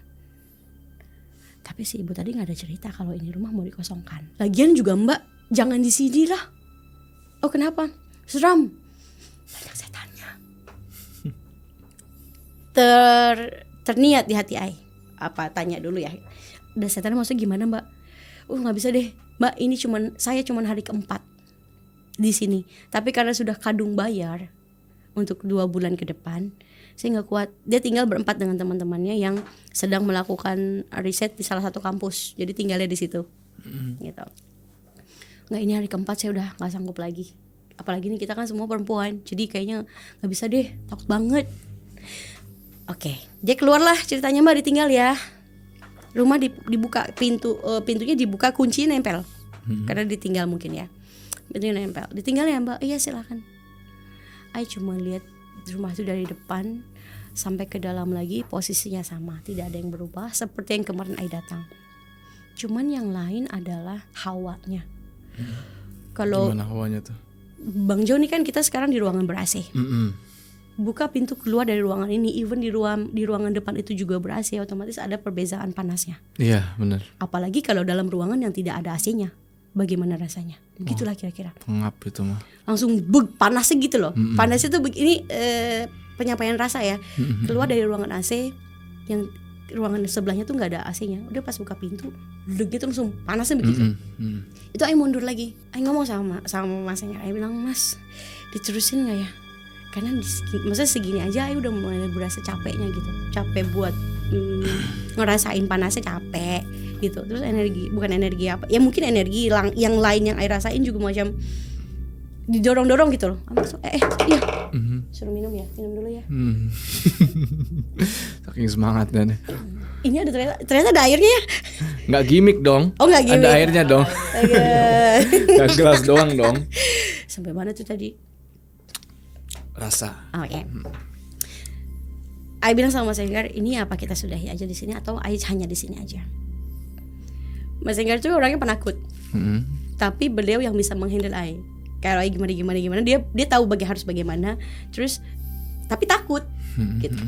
Tapi si ibu tadi nggak ada cerita kalau ini rumah mau dikosongkan. Lagian juga Mbak, jangan di sini lah. "Oh kenapa?" "Seram, banyak setannya." Terniat di hati Ai. Apa, tanya dulu ya. "Udah setan maksudnya gimana Mbak?" Nggak bisa deh, Mbak ini saya cuman hari keempat di sini, tapi karena sudah kadung bayar untuk 2 bulan ke depan, saya nggak kuat. Dia tinggal berempat dengan teman-temannya yang sedang melakukan riset di salah satu kampus, jadi tinggalnya di situ gitu. Nggak, ini hari keempat saya udah nggak sanggup lagi, apalagi nih kita kan semua perempuan, jadi kayaknya nggak bisa deh, takut banget. Oke, dia keluarlah ceritanya, Mbak ditinggal ya. Rumah dibuka, pintunya dibuka, kunci nempel. Karena ditinggal mungkin ya. Pintunya nempel. Ditinggal ya, Mbak? Iya, silakan. Ai cuma lihat rumah itu dari depan sampai ke dalam lagi, posisinya sama, tidak ada yang berubah seperti yang kemarin Ai datang. Cuman yang lain adalah hawanya. Kalau gimana hawanya tuh? Bang Jo, nih kan kita sekarang di ruangan ber-AC. Buka pintu keluar dari ruangan ini, even di ruangan depan itu juga ber-AC, otomatis ada perbedaan panasnya. Iya, benar. Apalagi kalau dalam ruangan yang tidak ada AC-nya, bagaimana rasanya? Begitulah kira-kira. Pengap itu mah. Langsung panasnya gitu loh. Panasnya tuh begini, penyampaian rasa ya. Keluar dari ruangan AC, yang ruangan sebelahnya tuh nggak ada AC-nya. Udah pas buka pintu, gitu langsung panasnya begitu. Itu Ai mundur lagi. Ai ngomong sama Mas Enggar. Ai bilang, Mas, diterusin nggak ya? Karena maksudnya segini aja Ai udah mulai berasa capeknya gitu. Capek buat ngerasain panasnya, capek gitu. Terus bukan energi apa, ya mungkin energi yang lain yang Ai rasain juga macam didorong-dorong gitu loh. Iya, suruh minum dulu ya. Saking semangat dan ini ada ternyata ada airnya ya. Nggak gimmick dong. Oh, nggak gimmick. Ada airnya dong. Nggak gelas doang dong. Sampai mana tuh tadi? Rasa. Oke. Ai bilang sama Mas Enggar, ini apa kita sudahi aja di sini atau Ai hanya di sini aja? Mas Enggar tuh orangnya penakut. Tapi beliau yang bisa menghandle Ai. Kalau Ai gimana dia tahu harus bagaimana. Terus tapi takut gitu.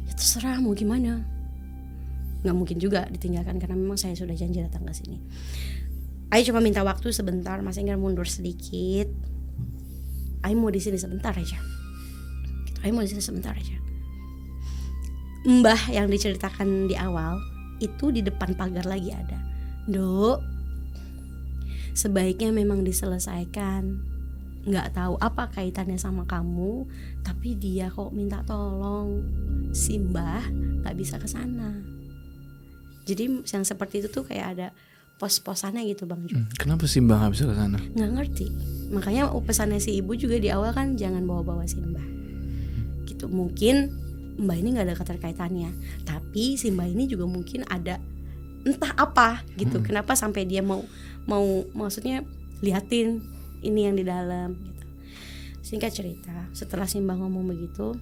Ya terserah mau gimana. Nggak mungkin juga ditinggalkan karena memang saya sudah janji datang ke sini. Ai cuma minta waktu sebentar, Mas Enggar mundur sedikit. Ai mau di sini sebentar aja. Ai mau di sini sebentar aja. Mbah yang diceritakan di awal itu di depan pagar lagi ada. Dok, sebaiknya memang diselesaikan. Nggak tahu apa kaitannya sama kamu, tapi dia kok minta tolong. Si Mbah nggak bisa ke sana. Jadi yang seperti itu tuh kayak ada pos-posannya gitu Bang Jo. Kenapa sih Mbah nggak bisa ke sana? Nggak ngerti. Makanya pesannya si ibu juga di awal kan jangan bawa-bawa si Mbah. Gitu. Mungkin Mbah ini nggak ada keterkaitannya, tapi si Mbah ini juga mungkin ada entah apa gitu. Kenapa sampai dia mau maksudnya liatin ini yang di dalam gitu. Singkat cerita, setelah si Mbah ngomong begitu,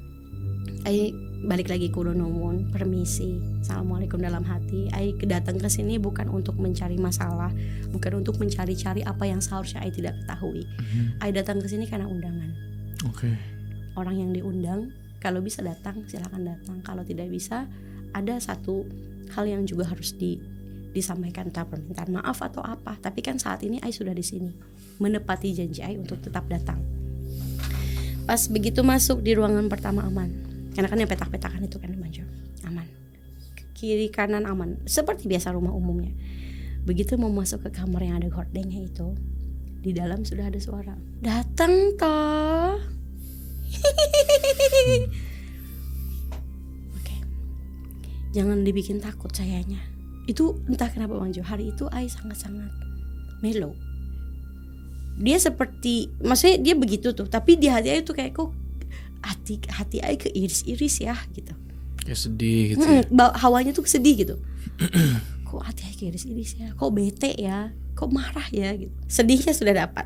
Ai balik lagi ke nuwun, permisi, assalamualaikum dalam hati. Ai datang ke sini bukan untuk mencari masalah, bukan untuk mencari-cari apa yang seharusnya Ai tidak ketahui. Ai datang ke sini karena undangan. Oke. Orang yang diundang kalau bisa datang silakan datang, kalau tidak bisa ada satu hal yang juga harus disampaikan, entah permintaan maaf atau apa. Tapi kan saat ini Ai sudah di sini menepati janji Ai untuk tetap datang. Pas begitu masuk di ruangan pertama aman, karena kan yang petak-petakan itu kan Bang Jo, aman, kiri kanan aman seperti biasa rumah umumnya. Begitu mau masuk ke kamar yang ada gordengnya itu, di dalam sudah ada suara, datang toh. Oke. Jangan dibikin takut sayanya. Itu entah kenapa Bang Jo, hari itu Ai sangat-sangat mellow. Dia seperti, maksudnya dia begitu tuh, tapi di hati Ai tuh kayak kok hati Ai keiris-iris ya gitu. Kayak sedih gitu. Hawanya tuh sedih gitu. Kok hati Ai keiris-iris ya, kok bete ya, kok marah ya gitu. Sedihnya sudah dapat,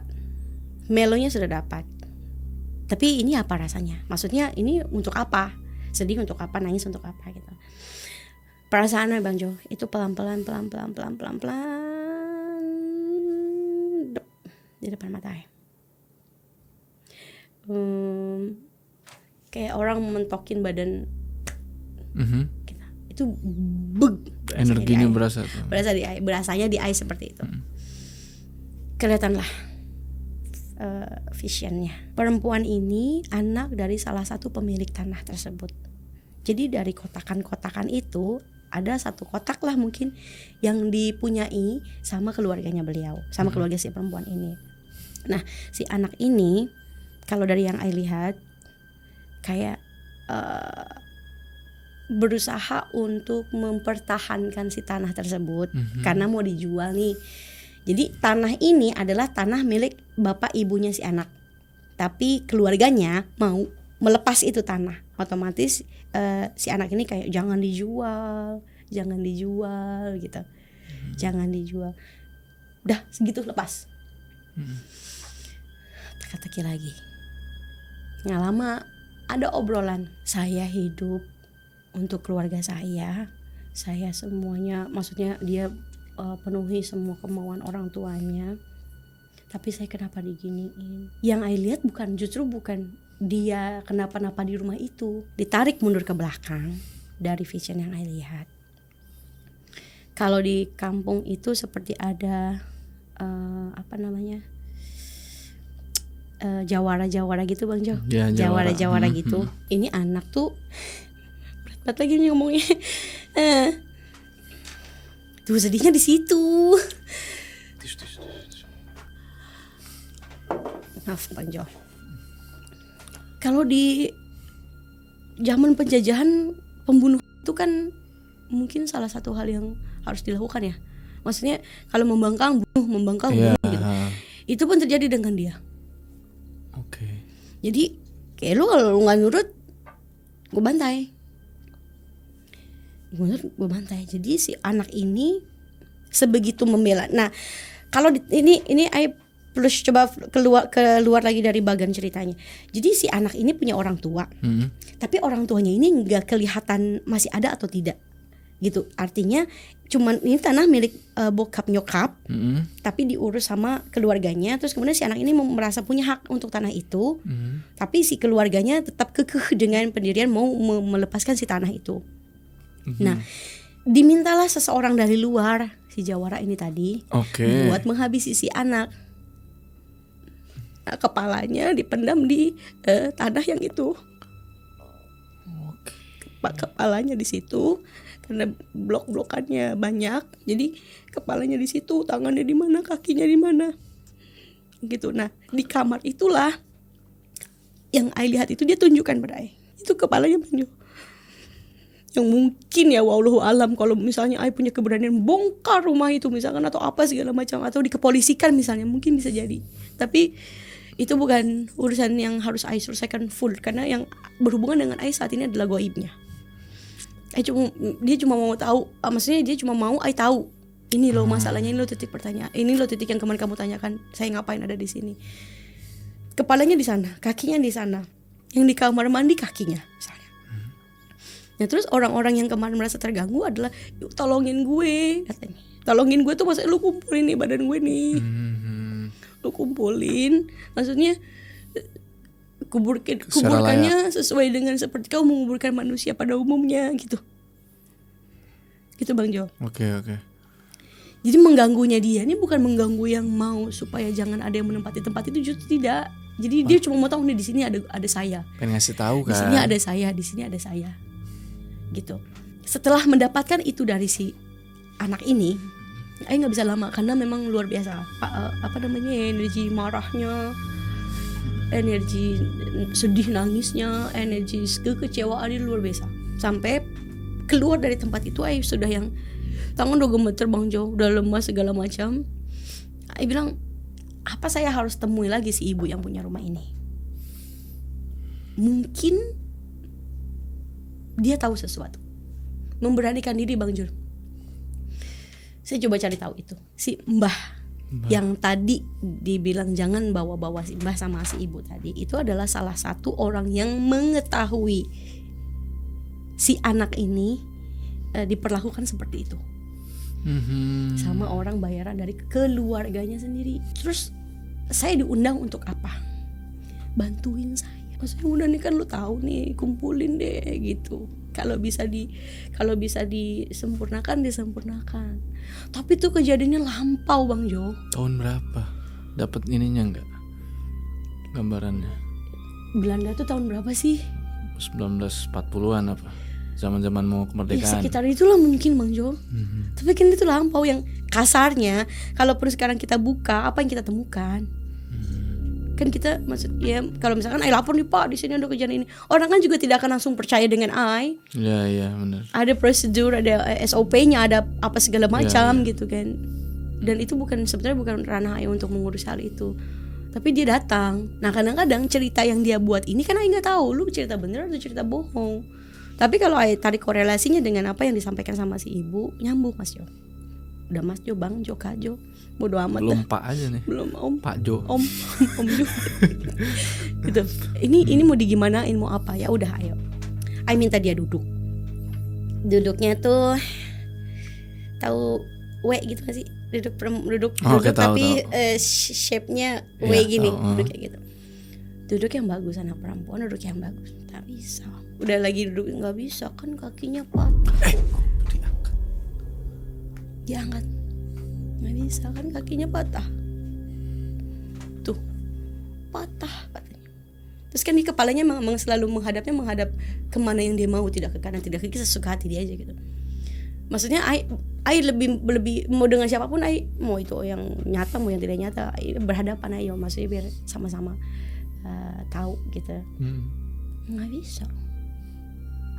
melonya sudah dapat. Tapi ini apa rasanya? Maksudnya ini untuk apa? Sedih untuk apa? Nangis untuk apa gitu. Perasaannya Bang Jo itu pelan-pelan di depan mata Ai. Kayak orang mentokin badan. Gitu. Itu energinya berasa tuh. Berasanya di Ai seperti itu. Kelihatanlah visionnya. Perempuan ini anak dari salah satu pemilik tanah tersebut. Jadi dari kotakan-kotakan itu ada satu kotak lah mungkin yang dipunyai sama keluarganya beliau, sama keluarga si perempuan ini. Nah, si anak ini kalau dari yang I lihat kayak berusaha untuk mempertahankan si tanah tersebut karena mau dijual nih. Jadi tanah ini adalah tanah milik bapak ibunya si anak. Tapi keluarganya mau melepas itu tanah. Otomatis si anak ini kayak jangan dijual gitu. Jangan dijual. Udah segitu lepas. Teka-teki lagi. Nggak lama ada obrolan. Saya hidup untuk keluarga saya semuanya, maksudnya dia penuhi semua kemauan orang tuanya. Tapi saya kenapa diginiin? Yang I lihat justru bukan dia kenapa-napa di rumah itu. Ditarik mundur ke belakang dari vision yang I lihat. Kalau di kampung itu seperti ada jawara-jawara gitu Bang Jo. Ya, Jawara-jawara gitu. Ini anak tuh berat lagi ngomongnya. Tuh sedihnya di situ. Maaf Bang Jo. Kalau di zaman penjajahan, pembunuh itu kan mungkin salah satu hal yang harus dilakukan ya. Maksudnya kalau membangkang bunuh gitu. Itu pun terjadi dengan dia. Oke. Jadi kayak lu kalau lu nggak nurut, gue bantai. Jadi si anak ini sebegitu membela. Nah, kalau ini plus coba keluar lagi dari bagian ceritanya. Jadi si anak ini punya orang tua, tapi orang tuanya ini nggak kelihatan masih ada atau tidak, gitu. Artinya cuman ini tanah milik bokap nyokap, tapi diurus sama keluarganya. Terus kemudian si anak ini merasa punya hak untuk tanah itu, tapi si keluarganya tetap kekeh dengan pendirian mau melepaskan si tanah itu. Nah, dimintalah seseorang dari luar, si jawara ini tadi, buat menghabisi si anak. Kepalanya dipendam di tanah yang itu. Kepalanya di situ karena blok-blokannya banyak. Jadi kepalanya di situ, tangannya di mana, kakinya di mana. Gitu. Nah, di kamar itulah yang I lihat itu dia tunjukkan pada I. Itu kepalanya Bang Jo. Yang mungkin ya wallahu alam kalau misalnya I punya keberanian bongkar rumah itu misalkan atau apa segala macam atau dikepolisikan misalnya mungkin bisa jadi. Tapi itu bukan urusan yang harus I selesaikan full karena yang berhubungan dengan I saat ini adalah goibnya. Dia cuma mau tahu, maksudnya dia cuma mau I tahu. Ini loh masalahnya, ini loh titik pertanyaan, ini loh titik yang kemarin kamu tanyakan. Saya ngapain ada di sini? Kepalanya di sana, kakinya di sana. Yang di kamar mandi kakinya misalnya. Nah terus orang-orang yang kemarin merasa terganggu adalah yuk tolongin gue katanya. Tolongin gue tuh maksudnya lu kumpulin nih badan gue nih. Lu kumpulin, maksudnya kuburkannya sesuai dengan seperti kau menguburkan manusia pada umumnya gitu Bang Jo. Oke. Jadi mengganggunya dia ini bukan mengganggu yang mau supaya jangan ada yang menempati tempat itu, justru tidak. Jadi dia cuma mau tahu nih di sini ada saya. Pengen ngasih tahu kan. Di sini ada saya. Gitu. Setelah mendapatkan itu dari si anak ini, nggak bisa lama karena memang luar biasa. Energi marahnya, energi sedih nangisnya, energi kekecewaan ini luar biasa. Sampai keluar dari tempat itu, sudah yang tangan udah gemeter Bang Jo, udah lemas segala macam. Bilang, apa saya harus temui lagi si ibu yang punya rumah ini? Mungkin dia tahu sesuatu. Memberanikan diri Bang Jur. Saya coba cari tahu itu. Si Mbah yang tadi dibilang jangan bawa-bawa si Mbah sama si ibu tadi, itu adalah salah satu orang yang mengetahui si anak ini diperlakukan seperti itu. Sama orang bayaran dari keluarganya sendiri. Terus saya diundang untuk apa? Bantuin saya. Maksudnya udah nih kan lu tahu nih, kumpulin deh gitu. Kalau bisa disempurnakan. Tapi tuh kejadiannya lampau Bang Jo. Tahun berapa? Dapat ininya enggak? Gambarannya. Belanda tuh tahun berapa sih? 1940-an apa? zaman-zaman mau Ya, kemerdekaan. sekitar itulah mungkin Bang Jo. Tapi kan itu lampau, yang kasarnya kalaupun sekarang kita buka, apa yang kita temukan? Kan kita maksud ya, kalau misalkan lapor nih Pak, di sini ada kejadian ini, orang kan juga tidak akan langsung percaya dengan Iya benar. ada prosedur, ada SOP-nya, ada apa segala macam gitu kan. Dan itu sebenarnya bukan ranah untuk mengurus hal itu. Tapi dia datang. Nah kadang-kadang cerita yang dia buat ini kan nggak tahu lu cerita bener atau cerita bohong. Tapi kalau tarik korelasinya dengan apa yang disampaikan sama si ibu, nyambung Mas Jo. Udah Mas Jo, Bang Jo, Kak Jo, bodo amat Belum dah. Pak aja nih. Belum Om. Pak Jo. Om Jo. Gitu. Ini mau digimanain, mau apa? Ya udah ayo. Ai minta dia duduk. Duduknya tuh tahu W gitu gak sih? Duduk Oke, tahu, tapi shape-nya W Ya, gini, tahu. duduk kayak gitu. Duduk yang bagus, anak perempuan duduk yang bagus. Tak bisa. Udah lagi duduk nggak bisa, kan kakinya patah. Diangkat. Nggak bisa, kan kakinya patah. Tuh, patah katanya. Terus kan di kepalanya memang selalu menghadap kemana yang dia mau, tidak ke kanan, tidak ke kiri, sesuka hati dia aja gitu. Maksudnya Ai lebih mau dengan siapapun, Ai mau itu yang nyata mau yang tidak nyata, Ai berhadapan ayo, maksudnya biar sama-sama tahu gitu. Nggak bisa,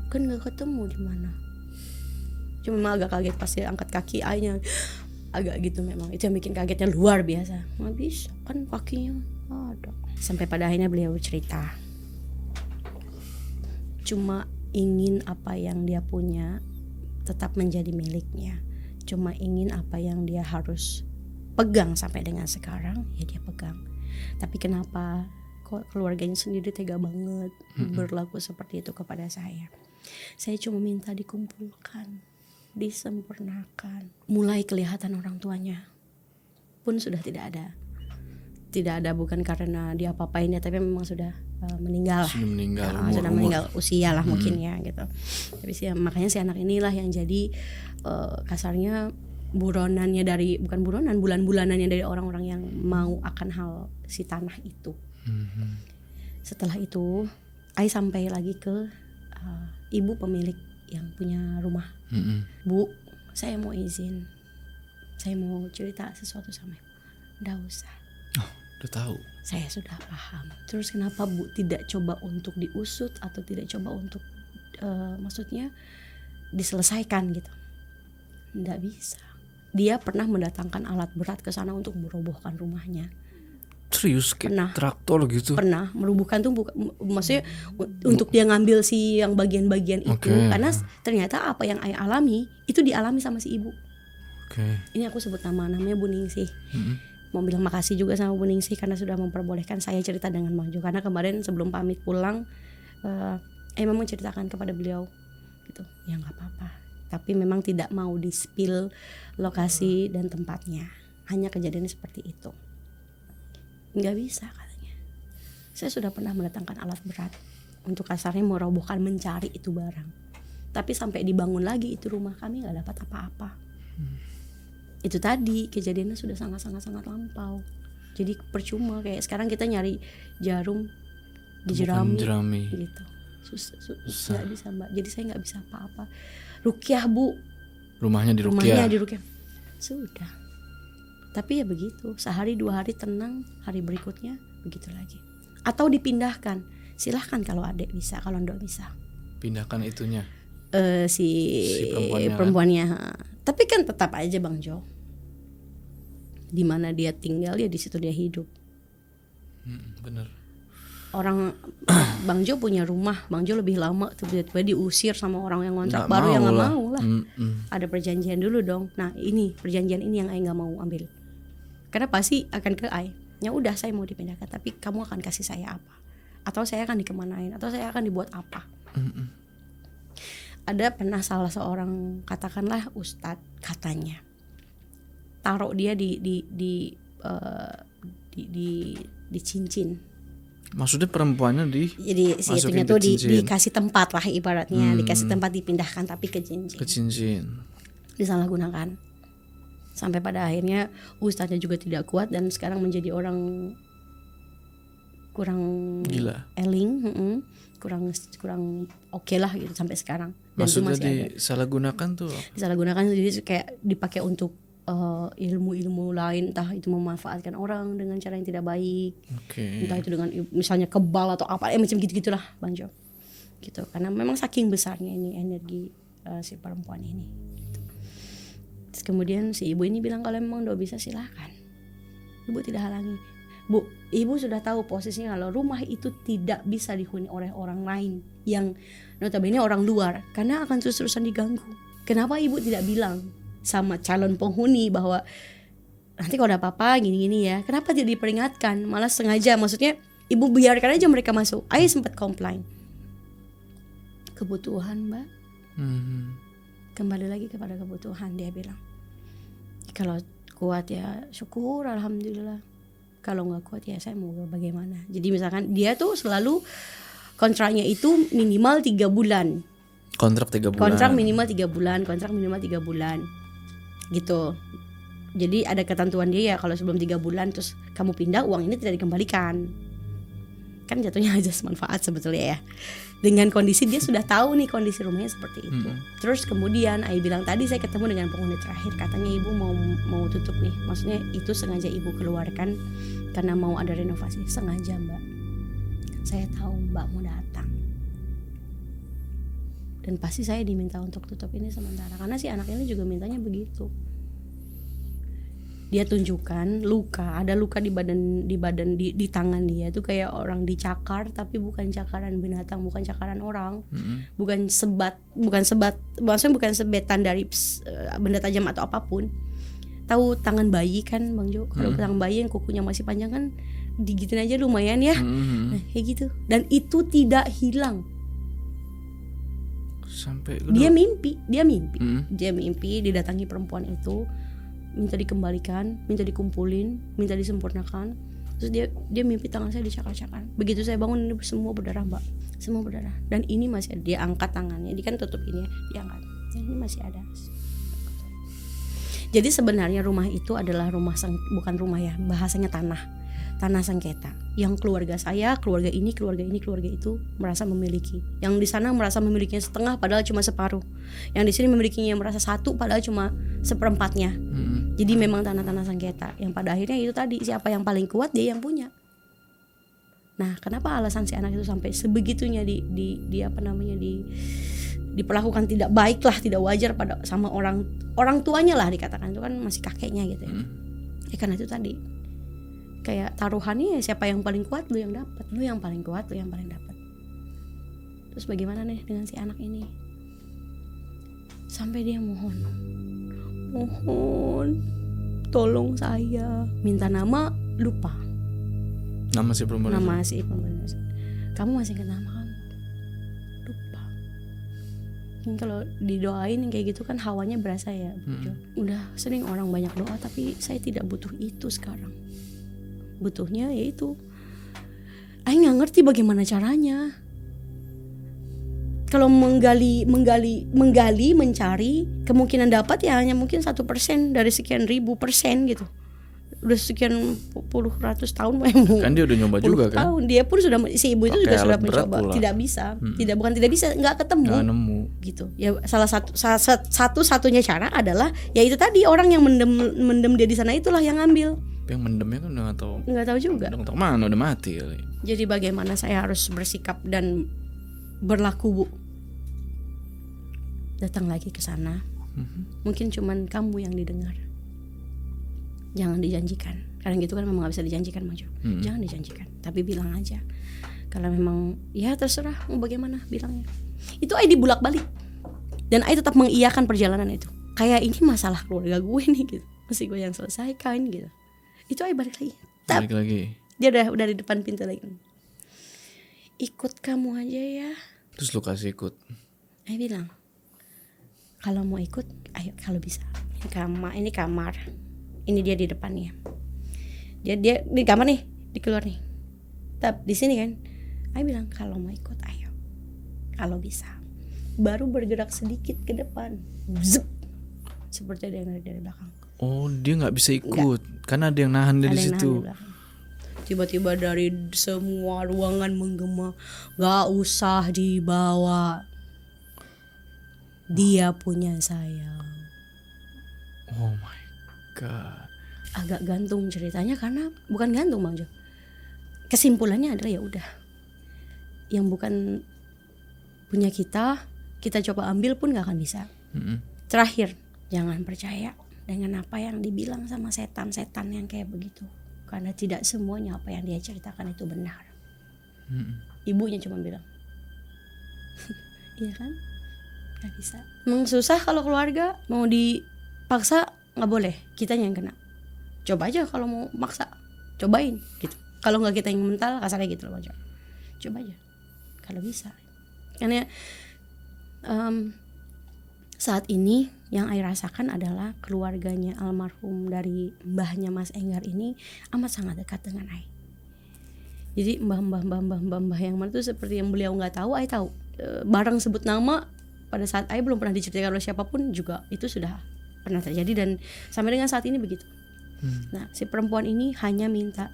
kan nggak ketemu di mana. Cuma memang agak kaget pas dia angkat kaki, Ai-nya agak gitu, memang itu yang bikin kagetnya luar biasa. Nggak bisa, kan kakinya ada. Sampai pada akhirnya beliau cerita, cuma ingin apa yang dia punya tetap menjadi miliknya. Cuma ingin apa yang dia harus pegang sampai dengan sekarang, ya dia pegang. Tapi kenapa kok keluarganya sendiri tega banget berlaku seperti itu kepada saya? Saya cuma minta dikumpulkan, disempurnakan. Mulai kelihatan orang tuanya pun sudah tidak ada. Tidak ada bukan karena dia apa-apainnya, tapi memang sudah meninggal lah. Sudah meninggal, Sudah meninggal usia lah mungkin ya gitu. Tapi makanya si anak inilah yang jadi kasarnya buronannya dari, bukan buronan, bulan-bulanannya dari orang-orang yang mau akan hal si tanah itu. Setelah itu Ai sampai lagi ke ibu pemilik yang punya rumah. Bu, saya mau izin, saya mau cerita sesuatu sama ibu. Nggak usah, Udah tahu. saya sudah paham. Terus kenapa Bu tidak coba untuk diusut atau tidak coba untuk maksudnya diselesaikan gitu? Nggak bisa. Dia pernah mendatangkan alat berat ke sana untuk merobohkan rumahnya. Serius kayak traktor gitu. Pernah merubuhkan tuh maksudnya untuk dia ngambil si yang bagian-bagian itu. Karena ternyata apa yang Ai alami itu dialami sama si ibu. Ini aku sebut namanya Bu Ningsih. Mau bilang makasih juga sama Bu Ningsih karena sudah memperbolehkan saya cerita dengan Bang Jo. Karena kemarin sebelum pamit pulang memang menceritakan kepada beliau gitu. Ya nggak apa-apa. Tapi memang tidak mau di-spill lokasi dan tempatnya. Hanya kejadiannya seperti itu. Nggak bisa katanya. Saya sudah pernah mendatangkan alat berat untuk kasarnya merobohkan, mencari itu barang. Tapi sampai dibangun lagi itu rumah kami nggak dapat apa-apa. Itu tadi kejadiannya sudah sangat-sangat lampau. Jadi percuma, kayak sekarang kita nyari jarum di jerami. Gitu. Susah. Nggak bisa Mbak. Jadi saya nggak bisa apa-apa. Rukyah Bu. Rumahnya di Rukyah. Sudah. Tapi ya begitu. Sehari 2 hari tenang, hari berikutnya begitu lagi. Atau dipindahkan. Silahkan kalau adik bisa, kalau enggak bisa. Pindahkan itunya. Si perempuannya. Tapi kan tetap aja Bang Jo. Di mana dia tinggal ya di situ dia hidup. Bener. Orang Bang Jo punya rumah, Bang Jo lebih lama, tiba-tiba diusir sama orang yang ngontrak baru yang nggak mau lah. Ada perjanjian dulu dong. Nah ini perjanjian ini yang Ai nggak mau ambil. Karena pasti akan ke Ai. Ya udah saya mau dipindahkan, tapi kamu akan kasih saya apa? Atau saya akan dikemanain? Atau saya akan dibuat apa? Ada pernah salah seorang katakanlah ustadz katanya taruh dia di cincin. Maksudnya perempuannya jadi si itunya tuh dikasih tempat lah ibaratnya, dikasih tempat dipindahkan tapi ke cincin. Disalahgunakan. Sampai pada akhirnya ustadznya juga tidak kuat dan sekarang menjadi orang kurang Gila. eling, kurang oke lah gitu sampai sekarang. Dan itu Maksudnya masih ada. disalahgunakan tuh apa? Disalahgunakan, jadi kayak dipakai untuk ilmu-ilmu lain, entah itu memanfaatkan orang dengan cara yang tidak baik, Oke. entah itu dengan misalnya kebal atau apa, macam gitu-gitulah Bang Jo. Gitu. Karena memang saking besarnya ini energi si perempuan ini. Gitu. Terus kemudian si ibu ini bilang kalau memang udah bisa silakan. Ibu tidak halangi. Bu, ibu sudah tahu posisinya kalau rumah itu tidak bisa dihuni oleh orang lain yang notabene orang luar karena akan terus-terusan diganggu. Kenapa ibu tidak bilang sama calon penghuni bahwa nanti kalau ada apa-apa gini-gini ya, kenapa tidak diperingatkan, malah sengaja, maksudnya ibu biarkan aja mereka masuk. Ayah sempat komplain, kebutuhan mbak, kembali lagi kepada kebutuhan. Dia bilang kalau kuat ya syukur alhamdulillah, kalau nggak kuat ya saya mau bagaimana. Jadi misalkan dia tuh selalu kontraknya itu minimal 3 bulan, Kontrak 3 bulan. kontrak minimal 3 bulan, kontrak minimal 3 bulan gitu. Jadi ada ketentuan dia ya, kalau sebelum 3 bulan terus kamu pindah, uang ini tidak dikembalikan. Kan jatuhnya ajas manfaat sebetulnya ya. Dengan kondisi dia sudah tahu nih kondisi rumahnya seperti itu. Terus kemudian Ai bilang tadi saya ketemu dengan penghuni terakhir, katanya ibu mau tutup nih. Maksudnya itu sengaja ibu keluarkan karena mau ada renovasi. Sengaja mbak. Saya tahu mbak mau datang. Dan pasti saya diminta untuk tutup ini sementara karena si anak ini juga mintanya begitu. Dia tunjukkan luka, ada luka di badan di tangan dia itu kayak orang dicakar, tapi bukan cakaran binatang, bukan cakaran orang, bukan maksudnya bukan sebetan dari benda tajam atau apapun. Tahu tangan bayi kan Bang Jo? Kalau tangan bayi yang kukunya masih panjang kan digitin aja lumayan ya. Nah, kayak gitu. Dan itu tidak hilang. Sampai Dia mimpi didatangi perempuan itu, minta dikembalikan, minta dikumpulin, minta disempurnakan. Terus dia mimpi tangan saya dicakar-cakar. Begitu saya bangun ini semua berdarah mbak, semua berdarah. Dan ini masih ada. Dia angkat tangannya, dia kan tutup ini ya, dia angkat. Dan ini masih ada. Jadi sebenarnya rumah itu adalah bukan rumah ya, bahasanya tanah sengketa. Yang keluarga saya, keluarga ini, keluarga itu merasa memiliki. Yang di sana merasa memilikinya setengah padahal cuma separuh. Yang di sini memilikinya merasa 1 padahal cuma 1/4-nya. Jadi memang tanah sengketa. Yang pada akhirnya itu tadi, siapa yang paling kuat dia yang punya. Nah, kenapa alasan si anak itu sampai sebegitunya diperlakukan tidak baik lah, tidak wajar sama orang tuanya lah dikatakan, itu kan masih kakeknya gitu ya. Karena itu tadi kayak taruhannya siapa yang paling kuat lu yang dapat, lu yang paling kuat lu yang paling dapat. Terus bagaimana nih dengan si anak ini? Sampai dia mohon tolong saya, minta nama lupa. Nama si perempuan. Kamu masih ingat nama kamu? Lupa. Kan kalau didoain kayak gitu kan hawanya berasa ya. Udah sering orang banyak doa tapi saya tidak butuh itu sekarang. Butuhnya yaitu Aing nggak ngerti bagaimana caranya. Kalau menggali, mencari kemungkinan dapat ya hanya mungkin 1% dari sekian ribu persen gitu. Udah sekian puluh ratus tahun kan dia udah nyoba juga kan. Tahun dia pun sudah, si ibu itu juga sudah mencoba, tidak bisa, bukan tidak bisa, nggak ketemu. Nggak nemu. Gitu. Ya salah satunya cara adalah ya itu tadi, orang yang mendem dia di sana itulah yang ngambil. Yang mendemnya kan udah nggak tahu juga. Udah mana, udah mati kali. Jadi bagaimana saya harus bersikap dan berlaku, Bu? Datang lagi ke sana. Mungkin cuman kamu yang didengar. Jangan dijanjikan. Karena gitu kan memang gak bisa dijanjikan, Maju. Jangan dijanjikan, tapi bilang aja. Kalau memang ya terserah mau bagaimana bilangnya. Itu Ai dibulak-balik. Dan Ai tetap mengiyakan perjalanan itu. Kayak ini masalah keluarga gue nih gitu. Mesti gue yang selesaikan gitu. Itu Ai balik lagi. Balik lagi. Dia udah di depan pintu lagi. Ikut kamu aja ya. Terus lu kasih ikut. Ai bilang, kalau mau ikut, ayo kalau bisa. Ini kamar. Ini dia di depannya. Dia di kamar nih, di keluar nih. Tapi di sini kan, Ai bilang kalau mau ikut, ayo. Kalau bisa. Baru bergerak sedikit ke depan. Zep. Seperti ada yang dari belakang. Oh, dia nggak bisa ikut. Karena ada yang nahan dia di situ. Tiba-tiba dari semua ruangan menggema, gak usah dibawa, dia punya saya. Oh my god. Agak gantung ceritanya karena bukan gantung Bang Jo. Kesimpulannya adalah ya udah, yang bukan punya kita coba ambil pun gak akan bisa. Terakhir, jangan percaya dengan apa yang dibilang sama setan-setan yang kayak begitu, karena tidak semuanya apa yang dia ceritakan itu benar. Ibunya cuma bilang iya kan, gak bisa. Emang susah kalau keluarga mau dipaksa, gak boleh, kitanya yang kena. Coba aja kalau mau maksa, cobain gitu. Kalau nggak kita yang mental, kasarnya gitu loh, coba aja kalau bisa. Karena saat ini yang Ai rasakan adalah keluarganya almarhum dari mbahnya Mas Enggar ini amat sangat dekat dengan Ai. Jadi mbah yang mana tuh seperti yang beliau nggak tahu, Ai tahu. Barang sebut nama pada saat Ai belum pernah diceritakan oleh siapapun juga itu sudah pernah terjadi, dan sampai dengan saat ini begitu. Nah, si perempuan ini hanya minta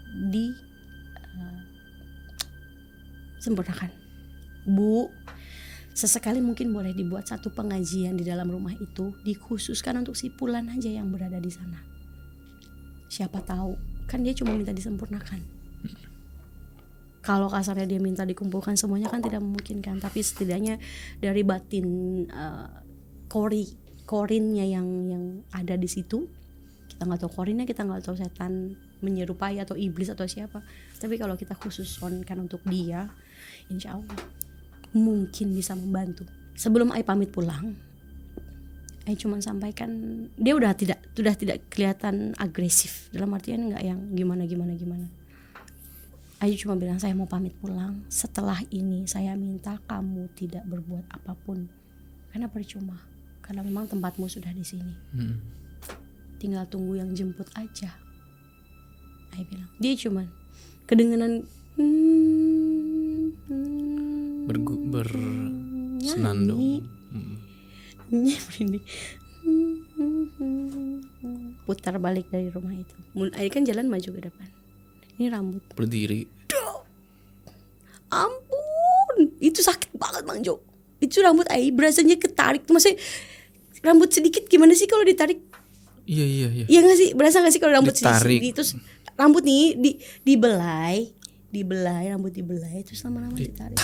sempurnakan. Bu, sesekali mungkin boleh dibuat satu pengajian di dalam rumah itu, dikhususkan untuk si Pulan aja yang berada di sana. Siapa tahu, kan dia cuma minta disempurnakan. Kalau kasarnya dia minta dikumpulkan semuanya kan tidak memungkinkan, tapi setidaknya dari batin korinnya yang ada di situ. Kita nggak tahu korinnya, kita nggak tahu setan menyerupai atau iblis atau siapa. Tapi kalau kita khususkan untuk dia, insya Allah mungkin bisa membantu. Sebelum Ai pamit pulang, Ai cuma sampaikan, dia udah tidak kelihatan agresif, dalam artian nggak yang gimana. Ai cuma bilang, saya mau pamit pulang. Setelah ini saya minta kamu tidak berbuat apapun, karena percuma. Karena memang tempatmu sudah di sini. Tinggal tunggu yang jemput aja. Ai bilang, dia cuman kedengeran bersenandung. Putar balik dari rumah itu. Ai kan jalan maju ke depan. Ini rambut Berdiri. Ampun, itu sakit banget Bang Jo. Itu rambut Ai berasanya ketarik. Maksudnya rambut sedikit gimana sih kalau ditarik? Iya. Iya nggak sih, berasa nggak sih kalau rambut ditarik. sedikit terus rambut nih dibelai rambut dibelai terus lama-lama ditarik.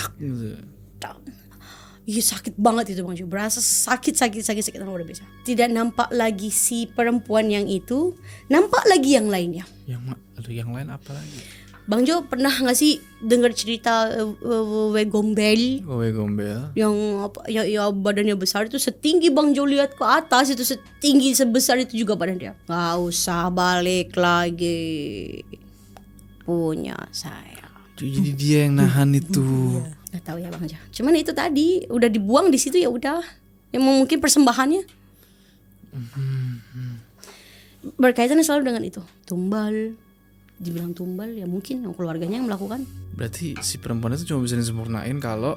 Iya sakit banget itu Bang Jo, berasa sakit udah biasa. Tidak nampak lagi si perempuan yang itu, nampak lagi yang lainnya. Yang lain apa lagi? Bang Jo pernah nggak sih dengar cerita Wewe Gombel? Wewe Gombel yang apa ya badannya besar itu, setinggi Bang Jo lihat ke atas itu, setinggi sebesar itu juga badan dia. Nggak usah balik lagi, punya saya. Jadi dia yang nahan itu. Nggak tahu ya Bang Jo. Cuman itu tadi udah dibuang di situ, ya udah. Yang mungkin persembahannya berkaitan selalu dengan itu. Tumbal, dibilang tumbal ya mungkin keluarganya yang melakukan. Berarti si perempuan itu cuma bisa disempurnain kalau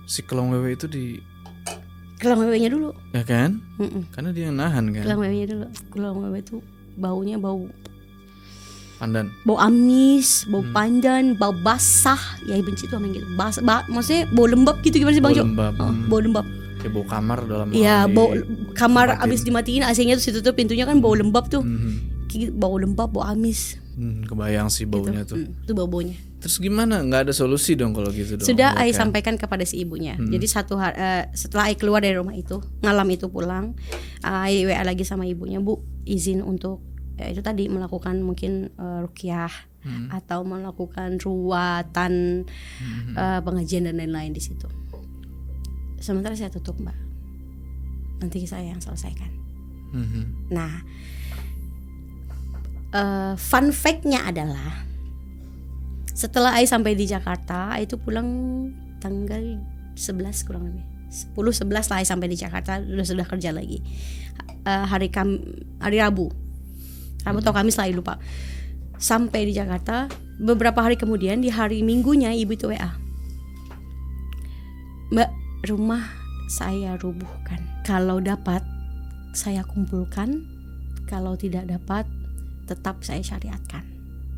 si kelong wewe itu Kelong wewenya dulu. Ya kan? Karena dia yang nahan kan. Kelong wewenya dulu. Kelong wewe itu baunya bau pandan, bau amis, bau pandan, bau basah. Ya benci tuh sama yang gitu. Maksudnya bau lembab gitu, gimana sih Bang Jo? Bau lembab. Kayak bau kamar dalam. Iya, bau kamar abis dimatiin AC-nya terus ditutup pintunya kan bau lembab tuh. Bau lembab, bau amis. Kebayang sih baunya gitu. tuh. Itu bau-baunya. Terus gimana? Nggak ada solusi dong kalau gitu dong. Sudah Ai sampaikan kepada si ibunya. Jadi satu hari setelah Ai keluar dari rumah itu, malam itu pulang, Ai WA lagi sama ibunya, Bu, izin untuk itu tadi melakukan mungkin ruqyah atau melakukan ruwatan, pengajian dan lain-lain di situ. Sementara saya tutup Mbak. Nanti saya yang selesaikan. Nah, fun fact-nya adalah setelah Ai sampai di Jakarta, Ai itu pulang tanggal 11 kurang lebih 10-11 lah Ai sampai di Jakarta, sudah kerja lagi. Hari Rabu atau Kamis lah, lupa. Sampai di Jakarta, beberapa hari kemudian di hari Minggunya ibu itu WA, Mbak, rumah saya rubuhkan. Kalau dapat saya kumpulkan, kalau tidak dapat tetap saya syariatkan.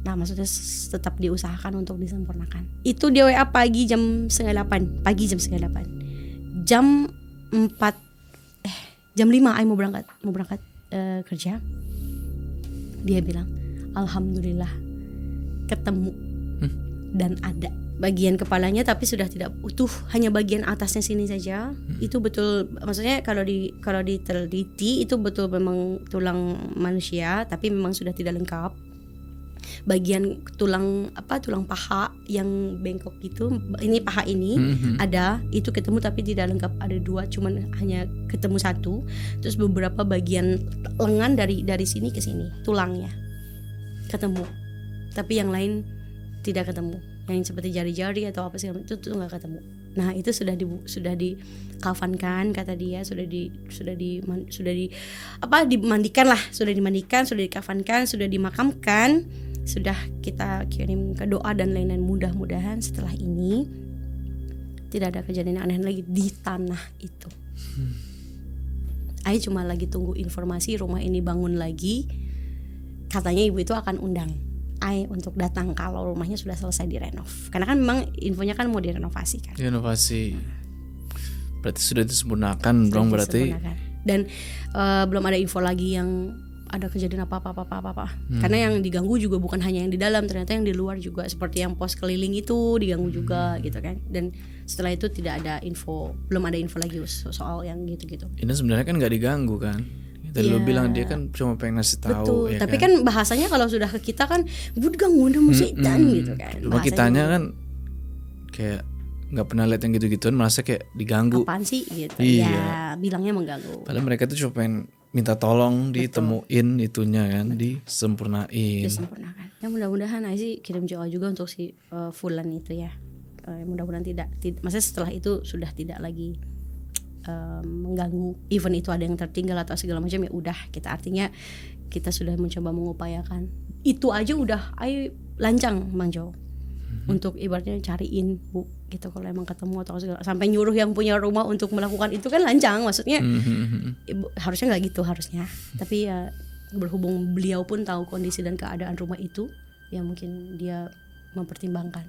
Nah maksudnya tetap diusahakan untuk disempurnakan. Itu dia WA pagi jam 7:30. Pagi jam 7:30. Jam 5 Ai mau berangkat kerja. Dia bilang alhamdulillah ketemu dan ada bagian kepalanya tapi sudah tidak utuh, hanya bagian atasnya sini saja. Itu betul, maksudnya kalau diteliti itu betul memang tulang manusia tapi memang sudah tidak lengkap. Bagian tulang paha yang bengkok itu, ini paha ini ada, itu ketemu tapi tidak lengkap, ada 2, cuman hanya ketemu 1. Terus beberapa bagian lengan dari sini ke sini tulangnya ketemu, tapi yang lain tidak ketemu, yang seperti jari-jari atau apa sih itu tuh nggak ketemu. Nah itu sudah dikafankan kata dia, dimandikan lah, sudah dikafankan, sudah dimakamkan, sudah kita kirim ke doa dan lain-lain. Mudah-mudahan setelah ini tidak ada kejadian aneh lagi di tanah itu. Ai cuma lagi tunggu informasi rumah ini bangun lagi. Katanya ibu itu akan undang Ai untuk datang kalau rumahnya sudah selesai direnov. Karena kan memang infonya kan mau direnovasi kan. Renovasi. Berarti sudah disempurnakan dong berarti. Dan belum ada info lagi yang ada kejadian apa. Karena yang diganggu juga bukan hanya yang di dalam, ternyata yang di luar juga, seperti yang pos keliling itu diganggu juga gitu kan. Dan setelah itu tidak ada info, belum ada info lagi soal yang gitu-gitu. Ini sebenarnya kan nggak diganggu kan? Tadi lo bilang dia kan cuma pengen ngasih tahu. Betul, ya tapi kan bahasanya kalau sudah ke kita kan diganggu udah musikan gitu kan. Cuma kitanya kan kayak nggak pernah lihat yang gitu-gituan, merasa kayak diganggu. Apaan sih gitu. Iya. Ya bilangnya mengganggu. Padahal mereka tuh cuma pengen minta tolong ditemuin itunya kan, disempurnain. Ya mudah-mudahan sih kirim doa juga untuk si Fulan itu ya. Mudah-mudahan tidak maksudnya setelah itu sudah tidak lagi mengganggu. Even itu ada yang tertinggal atau segala macam, ya udah, kita artinya kita sudah mencoba mengupayakan. Itu aja udah lancang Bang Jo. Untuk ibaratnya cariin Bu gitu kalau emang ketemu atau segala, sampai nyuruh yang punya rumah untuk melakukan itu kan lancang, maksudnya harusnya nggak gitu harusnya. Tapi ya berhubung beliau pun tahu kondisi dan keadaan rumah itu, ya mungkin dia mempertimbangkan.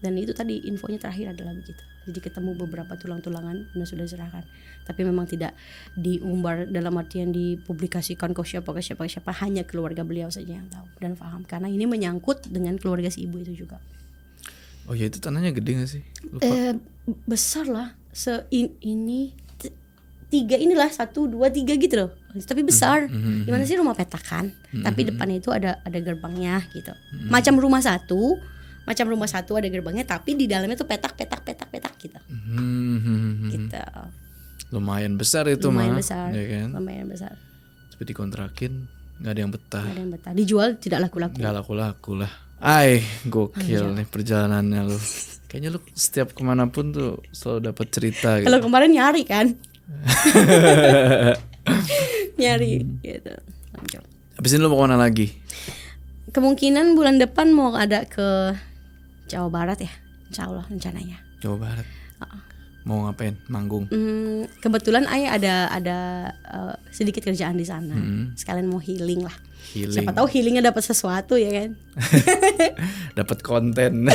Dan itu tadi infonya terakhir adalah begitu. Jadi ketemu beberapa tulang-tulangan dan sudah diserahkan. Tapi memang tidak diumbar dalam artian dipublikasikan ke siapa, hanya keluarga beliau saja yang tahu dan paham. Karena ini menyangkut dengan keluarga si ibu itu juga. Oh ya, itu tanahnya gede gak sih? Lupa. Besar lah. Ini 3 inilah 1, 2, 3 gitu loh. Tapi besar. Gimana sih rumah petakan? Tapi depannya itu ada gerbangnya gitu. Macam rumah satu ada gerbangnya, tapi di dalamnya tuh petak gitu. Gitu. Lumayan besar itu mah. Ya kan? Lumayan besar. Tapi dikontrakin nggak ada yang betah. Nggak ada yang betah. Dijual tidak laku-laku. Nggak laku-laku lah. Gokil nih perjalanannya lu. Kayaknya lu setiap kemanapun tuh selalu dapat cerita. Gitu. Kalau kemarin nyari kan. Nyari gitu. Habis ini lu mau kemana lagi? Kemungkinan bulan depan mau ada ke Jawa Barat ya, insya Allah rencananya. Jawa Barat. Mau ngapain? Manggung? Kebetulan Ayah ada sedikit kerjaan di sana. Sekalian mau healing lah. Siapa tahu healingnya dapat sesuatu ya kan? Dapat konten.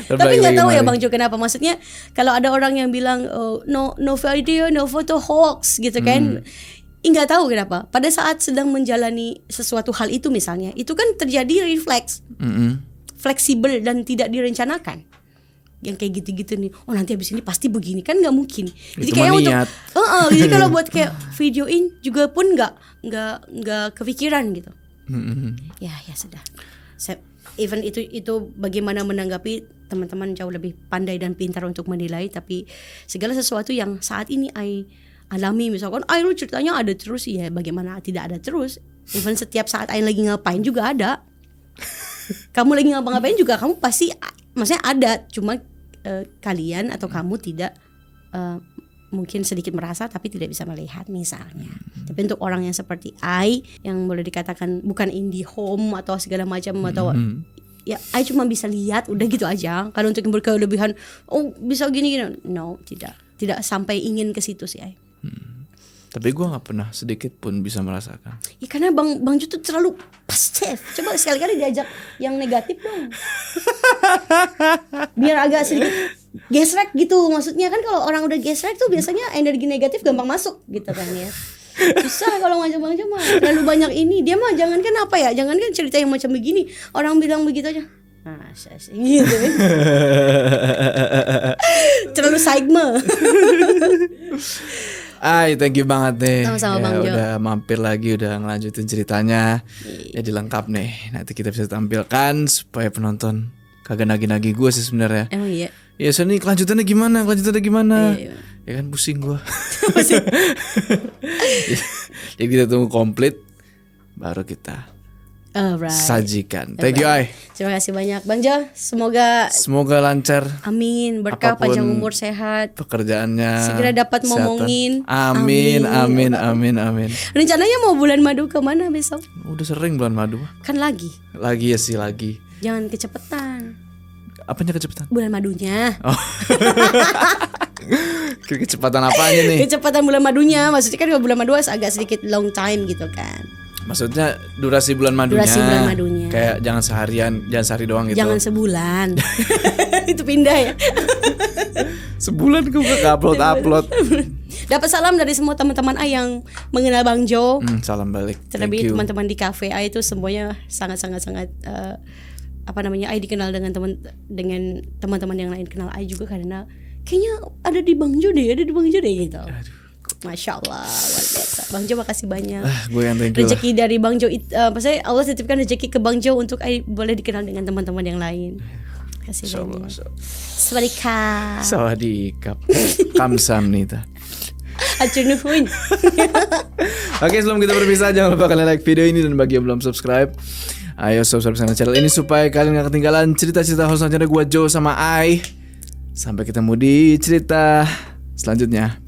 Tapi nggak tahu ya Bang Jo kenapa. Maksudnya kalau ada orang yang bilang no video, no photo hoax gitu kan. Nggak tahu kenapa. Pada saat sedang menjalani sesuatu hal itu misalnya, itu kan terjadi refleks, fleksibel dan tidak direncanakan. Yang kayak gitu-gitu nih. Oh nanti habis ini pasti begini, kan nggak mungkin. Jadi itu kayak niat. jadi kalau buat kayak videoin juga pun nggak kepikiran gitu. Ya sudah. Even itu bagaimana menanggapi, teman-teman jauh lebih pandai dan pintar untuk menilai. Tapi segala sesuatu yang saat ini alami, misalkan lu ceritanya ada terus, ya bagaimana tidak ada terus. Even setiap saat lagi ngapain juga ada. Kamu lagi ngapa-ngapain juga kamu pasti maksudnya ada, cuma kalian atau kamu tidak mungkin sedikit merasa tapi tidak bisa melihat misalnya. Tapi untuk orang yang seperti yang boleh dikatakan bukan indie home atau segala macam atau ya cuma bisa lihat udah gitu aja. Kalau untuk yang berkelebihan bisa gini no, tidak sampai ingin ke situ sih Tapi gue nggak pernah sedikit pun bisa merasakan. Ya karena Bang Jo tuh terlalu positif. Coba sekali-kali diajak yang negatif dong. Biar agak sedikit gesrek gitu. Maksudnya kan kalau orang udah gesrek tuh biasanya energi negatif gampang masuk gitu kan ya. Susah kalau ngajak Bang Jo mah. Terlalu banyak ini. Dia mah jangankan apa ya, jangankan cerita yang macam begini. Orang bilang begitu aja. Masa sih gitu. Terlalu saigme. Thank you banget deh. Sama-sama, Bang Jo. Udah mampir lagi, udah ngelanjutin ceritanya. Jadi lengkap nih. Nanti kita bisa tampilkan supaya penonton kagak nagih-nagih gue sih sebenarnya. Emang iya. Ya Sony, kelanjutannya gimana? Iya. Ya kan pusing gue. Jadi kita tunggu komplit, baru kita Alright. sajikan. Thank you, Ai. Terima kasih banyak Bang Jo. Semoga lancar. amin, berkah, Apapun panjang umur, sehat. Pekerjaannya Segera dapat kesehatan. ngomongin. Amin. Rencananya mau bulan madu kemana besok? Udah sering bulan madu. Kan lagi. Lagi ya sih, lagi. Jangan kecepatan. Apanya kecepatan? Bulan madunya. Oh. Kecepatan apanya nih? Kecepatan bulan madunya. Maksudnya kan kalau bulan madu agak sedikit long time gitu kan. Maksudnya durasi bulan madunya. Durasi bulan madunya. Kayak jangan sehari doang gitu. Jangan sebulan. Itu pindah ya. Sebulan gue gak upload. Dapat salam dari semua teman-teman A yang mengenal Bang Jo. Salam balik. Terlebih teman-teman di kafe A itu semuanya sangat A dikenal dengan teman-teman yang lain kenal A juga karena kayaknya ada di Bang Jo deh gitu. Masya Allah, luar biasa. Bang Jo makasih banyak. Gue yang thank you rezeki dari Bang Jo, maksudnya Allah titipkan rezeki ke Bang Jo untuk boleh dikenal dengan teman-teman yang lain. Kasih banyak. Sawadikap. Kamsahamnida. Hatur nuhun. Oke, sebelum kita berpisah jangan lupa kalian like video ini, dan bagi yang belum subscribe, ayo subscribe channel ini supaya kalian gak ketinggalan cerita-cerita host selanjutnya gue Jo sama Ai. Sampai ketemu di cerita selanjutnya.